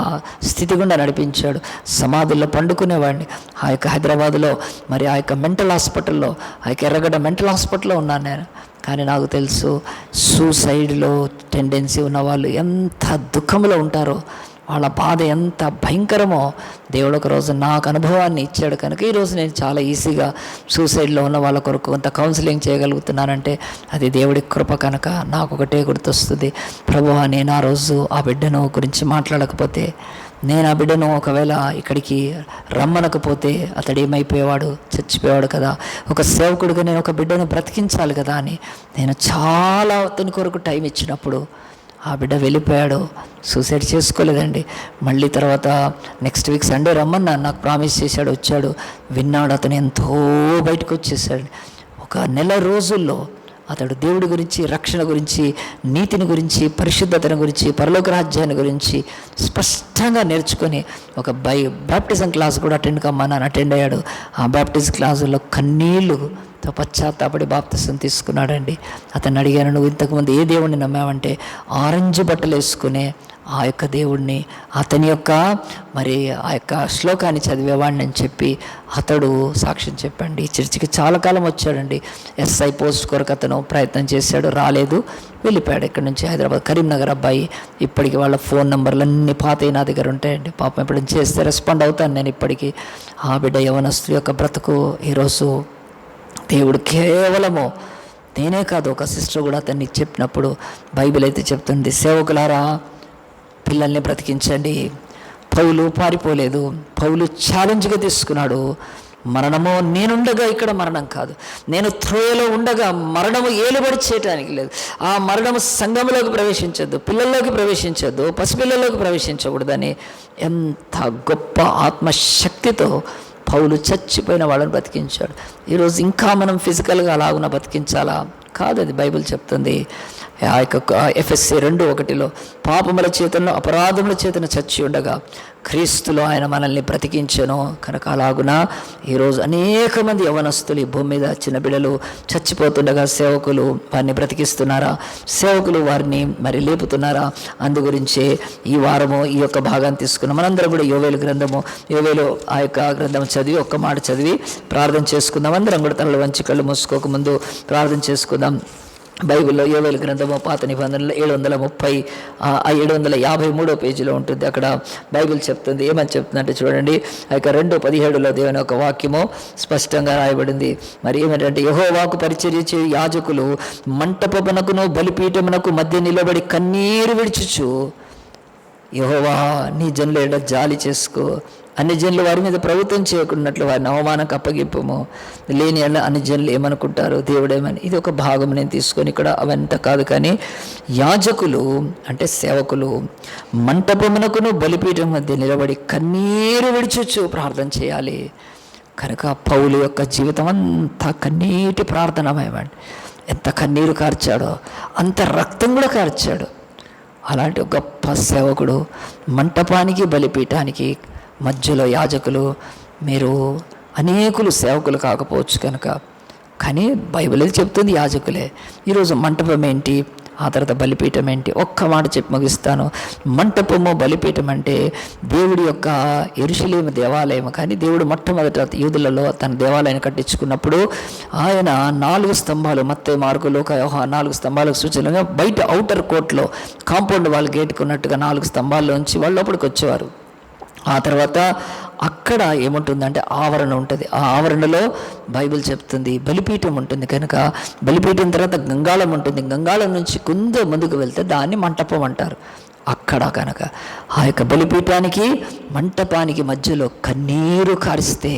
స్థితి గుండా నడిపించాడు. సమాధుల్లో పండుకునేవాడిని. ఆ యొక్క హైదరాబాద్లో మరి ఆ యొక్క మెంటల్ హాస్పిటల్లో, ఆ యొక్క ఎర్రగడ్డ మెంటల్ హాస్పిటల్లో ఉన్నాను నేను. కానీ నాకు తెలుసు సూసైడ్లో టెండెన్సీ ఉన్నవాళ్ళు ఎంత దుఃఖంలో ఉంటారో, వాళ్ళ బాధ ఎంత భయంకరమో దేవుడు ఒక రోజు నాకు అనుభవాన్ని ఇచ్చాడు. కనుక ఈరోజు నేను చాలా ఈజీగా సూసైడ్లో ఉన్న వాళ్ళ కొరకు కొంత కౌన్సిలింగ్ చేయగలుగుతున్నానంటే అది దేవుడి కృప. కనుక నాకు ఒకటే గుర్తొస్తుంది, ప్రభువా నేను ఆ రోజు ఆ బిడ్డను గురించి మాట్లాడకపోతే, నేను ఆ బిడ్డను ఒకవేళ ఇక్కడికి రమ్మనకపోతే అతడు ఏమైపోయేవాడు, చచ్చిపోయేవాడు కదా. ఒక సేవకుడిగా నేను ఒక బిడ్డను బ్రతికించాలి కదా అని నేను చాలా అతని కొరకు టైం ఇచ్చినప్పుడు ఆ బిడ్డ వెళ్ళిపోయాడు. సూసైడ్ చేసుకోలేదండి. మళ్ళీ తర్వాత నెక్స్ట్ వీక్ సండే రమ్మన్నాను, నాకు ప్రామిస్ చేశాడు, వచ్చాడు, విన్నాడు. అతను ఎంతో బయటకు వచ్చేసాడు. ఒక 1 నెల రోజుల్లో అతడు దేవుడి గురించి, రక్షణ గురించి, నీతిని గురించి, పరిశుద్ధతను గురించి, పరలోక రాజ్యాన్ని గురించి స్పష్టంగా నేర్చుకొని ఒక బ్యాప్టిజం క్లాస్ కూడా అటెండ్ అయ్యాడు. ఆ బ్యాప్టిజం క్లాసులో కన్నీళ్లుతో పశ్చాత్తాపడి బాప్తిసం తీసుకున్నాడండి. అతన్ని అడిగాను, నువ్వు ఇంతకుముందు ఏ దేవుడిని నమ్మావంటే ఆరెంజ్ బట్టలు వేసుకునే ఆ యొక్క దేవుడిని, అతని యొక్క మరి ఆ యొక్క శ్లోకాన్ని చదివేవాడిని అని చెప్పి అతడు సాక్ష్యం చెప్పండి. చర్చికి చాలా కాలం వచ్చాడండి. ఎస్ఐ పోస్ట్ కొరకు అతను ప్రయత్నం చేశాడు, రాలేదు, వెళ్ళిపోయాడు ఇక్కడి నుంచి. హైదరాబాద్ కరీంనగర్ అబ్బాయి. ఇప్పటికి వాళ్ళ ఫోన్ నెంబర్లు అన్నీ పాతవి నా దగ్గర ఉంటాయండి. పాపం ఎప్పుడైనా చేస్తే రెస్పాండ్ అవుతాను నేను ఇప్పటికీ. ఆ బిడ్డ యవనస్తుల యొక్క బ్రతుకు ఈరోజు దేవుడు కేవలము, నేనే కాదు ఒక సిస్టర్ కూడా అతన్ని చెప్పినప్పుడు బైబిల్ అయితే చెప్తుంది, సేవకులారా పిల్లల్ని బ్రతికించండి. పౌలు పారిపోలేదు, పౌలు ఛాలెంజ్గా తీసుకున్నాడు. మరణము నేనుండగా ఇక్కడ మరణం కాదు, నేను త్రోయలో ఉండగా మరణము ఏలుబడి చేయటానికి లేదు. ఆ మరణము సంఘంలోకి ప్రవేశించద్దు, పిల్లల్లోకి ప్రవేశించద్దు, పసిపిల్లల్లోకి ప్రవేశించకూడదని ఎంత గొప్ప ఆత్మశక్తితో పౌలు చచ్చిపోయిన వాళ్ళని బ్రతికించాడు. ఈరోజు ఇంకా మనం ఫిజికల్గా అలాగున బ్రతికించాలా? కాదు, అది బైబిల్ చెప్తుంది. ఆ యొక్క ఎఫెస్సీ 2:1 పాపముల చేతను అపరాధముల చేతను చచ్చి ఉండగా క్రీస్తులో ఆయన మనల్ని బ్రతికించెను. కనుక అలాగున ఈరోజు అనేక మంది యవనస్తులు ఈ భూమి మీద చిన్న బిడ్డలు చచ్చిపోతుండగా సేవకులు వారిని బ్రతికిస్తున్నారా? సేవకులు వారిని మరి లేపుతున్నారా? అందు గురించే ఈ వారము ఈ యొక్క భాగాన్ని తీసుకున్నాం. మనందరం కూడా యోవేలు ఆ యొక్క గ్రంథం చదివి ఒక్క మాట చదివి ప్రార్థన చేసుకుందాం. అందరం కూడా తనలు వంచి కళ్ళు మూసుకోక ముందు ప్రార్థన చేసుకుందాం. బైబిల్లో యోవేలు గ్రంథము పాత నిబంధనలు 753 పేజీలో ఉంటుంది. అక్కడ బైబిల్ చెప్తుంది, ఏమని చెప్తుందంటే చూడండి, ఆ యొక్క 2:17 దేవుని ఒక వాక్యము స్పష్టంగా రాయబడింది. మరి ఏమిటంటే, యెహోవాకు పరిచర్య చేయు యాజకులు మంటపమునకును బలిపీఠమునకు మధ్య నిలబడి కన్నీరు విడిచుచు, యెహోవా నీ జనుల ఎడల జాలి చేసుకో, అన్ని జనులు వారి మీద ప్రభుత్వం చేయకున్నట్లు వారిని అవమానకు అప్పగింపము, లేని అన్ని జనులు ఏమనుకుంటారు దేవుడేమని. ఇది ఒక భాగం నేను తీసుకొని ఇక్కడ అవంతా కాదు. కానీ యాజకులు అంటే సేవకులు మంటపమునకును బలిపీఠం మధ్య నిలబడి కన్నీరు విడిచుచు ప్రార్థన చేయాలి. కనుక పౌలు యొక్క జీవితం అంతా కన్నీటి ప్రార్థనమేమండి. ఎంత కన్నీరు కార్చాడో అంత రక్తం కూడా కార్చాడు. అలాంటి ఒక గొప్ప సేవకుడు. మంటపానికి బలిపీఠానికి మధ్యలో యాజకులు. మీరు అనేకులు సేవకులు కాకపోవచ్చు కనుక, కానీ బైబిల్ చెప్తుంది యాజకులే. ఈరోజు మంటపం ఏంటి, ఆ తర్వాత బలిపీఠం ఏంటి? ఒక్క మాట చెప్పి ముగిస్తాను. మంటపము బలిపీఠం అంటే దేవుడి యొక్క యెరూషలేము దేవాలయం. కానీ దేవుడు మొట్టమొదట యూదులలో తన దేవాలయాన్ని కట్టించుకున్నప్పుడు ఆయన 4 స్తంభాలు, మత్తయి, మార్కు, లూకా, యోహాను 4 స్తంభాలకు సూచనగా బయట ఔటర్ కోర్ట్లో కాంపౌండ్ వాళ్ళు గేటుకున్నట్టుగా 4 స్తంభాల్లోంచి వాళ్ళు లోపలికి వచ్చేవారు. ఆ తర్వాత అక్కడ ఏముంటుందంటే ఆవరణ ఉంటుంది. ఆ ఆవరణలో బైబిల్ చెప్తుంది బలిపీఠం ఉంటుంది. కనుక బలిపీఠం తర్వాత గంగాళం ఉంటుంది. గంగాళం నుంచి కొంత ముందుకు వెళ్తే దాన్ని మంటపం అంటారు. అక్కడ కనుక ఆ యొక్క బలిపీఠానికి మంటపానికి మధ్యలో కన్నీరు కారిస్తే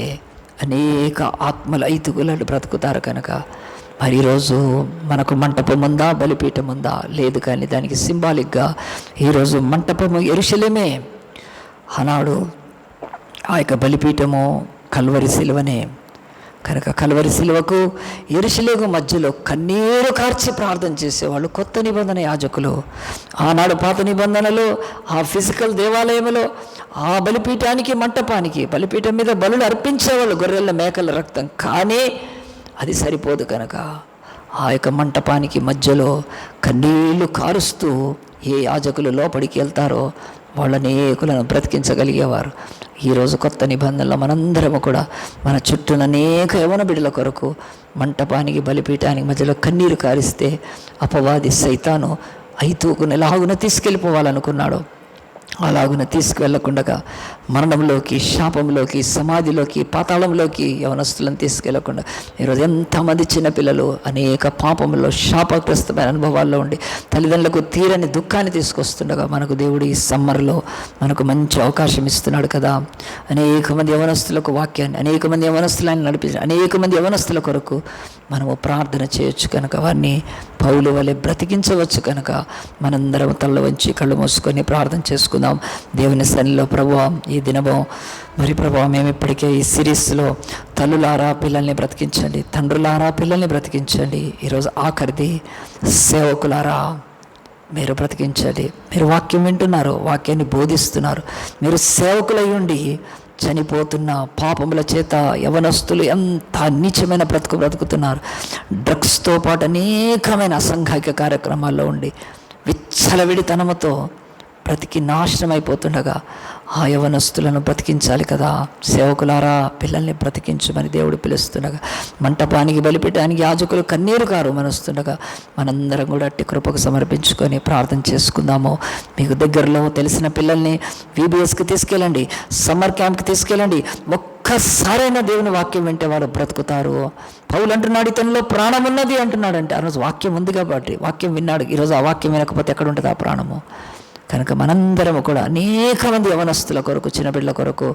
అనేక ఆత్మల ఐదుగులు బ్రతుకుతారు. కనుక మరి ఈరోజు మనకు మంటపం ఉందా, బలిపీఠం ఉందా? లేదు. కానీ దానికి సింబాలిక్గా ఈరోజు మంటపము యెరూషలేమే. ఆనాడు ఆ యొక్క బలిపీఠము కల్వరి శిలువనే కనుక కల్వరి శిలువకు యెరూషలేము మధ్యలో కన్నీరు కార్చి ప్రార్థన చేసేవాళ్ళు కొత్త నిబంధన యాజకులు. ఆనాడు పాత నిబంధనలో ఆ ఫిజికల్ దేవాలయంలో ఆ బలిపీఠానికి మంటపానికి బలిపీఠం మీద బలులు అర్పించేవాళ్ళు గొర్రెల మేకల రక్తం. కానీ అది సరిపోదు కనుక ఆ యొక్క మంటపానికి మధ్యలో కన్నీళ్లు కారుస్తూ ఏ యాజకులు లోపలికి వెళ్తారో వాళ్ళ అనేకులను బ్రతికించగలిగేవారు. ఈరోజు కొత్త నిబంధనలో మనందరము కూడా మన చుట్టూ అనేక యవన బిడ్డల కొరకు మంటపానికి బలిపీఠానికి మధ్యలో కన్నీరు కారిస్తే అపవాది సైతాను ఐతూకుని ఎలాగున తీసుకెళ్ళిపోవాలనుకున్నాడు. అలాగున తీసుకువెళ్ళకుండా మరణంలోకి, శాపంలోకి, సమాధిలోకి, పాతాళంలోకి యవనస్తులను తీసుకెళ్లకుండా ఈరోజు ఎంతమంది చిన్నపిల్లలు అనేక పాపంలో శాపగ్రస్తమైన అనుభవాల్లో ఉండి తల్లిదండ్రులకు తీరని దుఃఖాన్ని తీసుకొస్తుండగా మనకు దేవుడు ఈ సమ్మర్లో మనకు మంచి అవకాశం ఇస్తున్నాడు కదా. అనేక మంది యవనస్తులకు వాక్యాన్ని, అనేక మంది యవనస్తులను నడిపించి అనేక మంది యవనస్తుల కొరకు మనము ప్రార్థన చేయొచ్చు కనుక వారిని పౌలు వలె బ్రతికించవచ్చు కనుక మనందరం తల్ల వంచి కళ్ళు మూసుకొని ప్రార్థన చేసుకుందాం. దేవుని సన్నిధిలో ప్రభువా, ఈ దినము మరి ప్రభువా మేము ఇప్పటికే ఈ సిరీస్లో తల్లులారా పిల్లల్ని బ్రతికించండి, తండ్రులారా పిల్లల్ని బ్రతికించండి. ఈరోజు ఆఖరిది సేవకులారా మీరు బ్రతికించండి. మీరు వాక్యం వింటున్నారు, వాక్యాన్ని బోధిస్తున్నారు. మీరు సేవకులై ఉండి చనిపోతున్న పాపముల చేత యవనస్తులు ఎంత నీచమైన బ్రతుకుతున్నారు. డ్రగ్స్తో పాటు అనేకమైన అసంఘిక కార్యక్రమాల్లో ఉండి విచ్చలవిడితనముతో బ్రతికి నాశనం అయిపోతుండగా ఆ యవనస్తులను బ్రతికించాలి కదా. సేవకులారా పిల్లల్ని బ్రతికించమని దేవుడు పిలుస్తుండగా, మంటపానికి బలిపీఠానికి యాజకులు కన్నీరు కారు మనస్తుండగా మనందరం కూడా అట్టి కృపకు సమర్పించుకొని ప్రార్థన చేసుకుందాము. మీకు దగ్గరలో తెలిసిన పిల్లల్ని VBSకి తీసుకెళ్ళండి, సమ్మర్ క్యాంప్కి తీసుకెళ్ళండి. ఒక్కసారైనా దేవుని వాక్యం వింటే వారు బ్రతుకుతారు. పౌలు అంటున్నాడు ఇతనిలో ప్రాణం ఉన్నది అంటున్నాడు. అంటే ఆ రోజు వాక్యం ఉంది కాబట్టి వాక్యం విన్నాడు. ఈరోజు ఆ వాక్యం వినకపోతే ఎక్కడ ఉంటుంది ఆ ప్రాణము? కనుక మనందరము కూడా అనేక మంది యవనస్తుల కొరకు, చిన్నపిల్లల కొరకు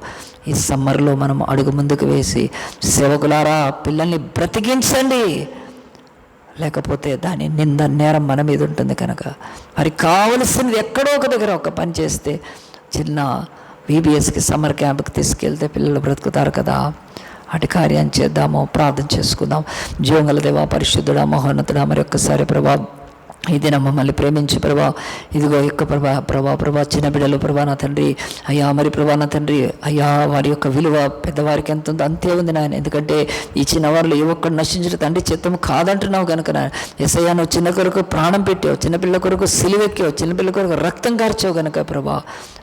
ఈ సమ్మర్లో మనం అడుగు ముందుకు వేసి సేవకులారా పిల్లల్ని బ్రతికించండి. లేకపోతే దాని నేరం మన మీద ఉంటుంది. కనుక వారికి కావలసినది ఎక్కడో ఒక దగ్గర ఒక పని చేస్తే చిన్న VBSకి సమ్మర్ క్యాంప్కి తీసుకెళ్తే పిల్లలు బ్రతుకుతారు కదా. అటు కార్యాన్ని చేద్దాము, ప్రార్థన చేసుకుందాం. జీవంగల దేవా, పరిశుద్ధుడా, మహోన్నతుడా, మరి ఒక్కసారి ప్రభా ఈ దినం మమ్మల్ని ప్రేమించి ప్రభా ఇదిగో యొక్క ప్రభా చిన్న బిడ్డలు ప్రభా నా తండ్రి అయ్యా, మరి ప్రభా నా తండ్రి అయ్యా వారి యొక్క విలువ పెద్దవారికి ఎంత ఉందో అంతే ఉంది నాయన. ఎందుకంటే ఈ చిన్నవాళ్ళు ఏ ఒక్కడు నశించిన తండ్రి చిత్తము కాదంటున్నావు కనుక యేసయ్యా నువ్వు చిన్న కొరకు ప్రాణం పెట్టావు, చిన్నపిల్ల కొరకు సిలువెక్కావు, చిన్నపిల్ల కొరకు రక్తం కార్చావు కనుక ప్రభా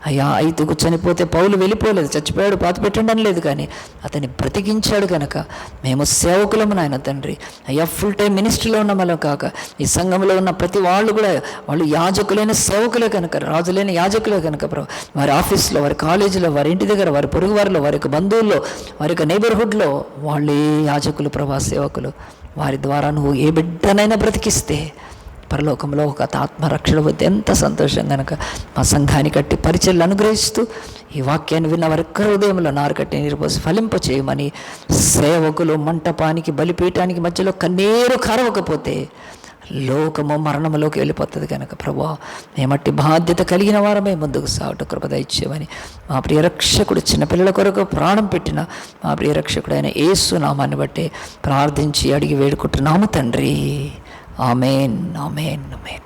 అయ్యా ఐదుకు చనిపోతే పౌలు వెళ్ళిపోలేదు, చచ్చిపోయాడు, పాత పెట్టండి లేదు, కానీ అతన్ని బ్రతికించాడు కనుక మేము సేవకులము నాయన తండ్రి. అయ్యా ఫుల్ టైం మినిస్ట్రీలో ఉన్న మనం కాక ఈ సంఘంలో ఉన్న ప్రతి వాళ్ళు కూడా వాళ్ళు యాజకులైన సేవకులే కనుక, రాజులైన యాజకులే కనుక ప్రభు వారి ఆఫీస్లో, వారి కాలేజీలో, వారి ఇంటి దగ్గర, వారి పొరుగు వారిలో, వారి యొక్క బంధువుల్లో, వారి యొక్క నైబర్హుడ్లో వాళ్ళే యాజకులు ప్రభా, సేవకులు. వారి ద్వారా నువ్వు ఏ బిడ్డనైనా బ్రతికిస్తే పరలోకంలో ఒక ఆత్మరక్షణ వద్ద ఎంత సంతోషం కనుక మా సంఘాన్ని కట్టి పరిచయలు అనుగ్రహిస్తూ ఈ వాక్యాన్ని విన్న వారి హృదయంలో నారు కట్టి నీరుపోసి ఫలింప చేయమని, సేవకులు మంటపానికి బలిపీఠానికి మధ్యలో కన్నీరు కారవకపోతే లోకము మరణములోకి వెళ్ళిపోతుంది కనుక ప్రభువా మేమట్టి బాధ్యత కలిగిన వారమే ముందుకు సాగుట కృప దయచేయమని మా ప్రియ రక్షకుడు చిన్నపిల్లల కొరకు ప్రాణం పెట్టిన మా ప్రియ రక్షకుడు అయిన యేసు నామాన్ని బట్టి ప్రార్థించి అడిగి వేడుకుంటున్నాము తండ్రి. ఆమేన్, ఆమేన్, ఆమేన్.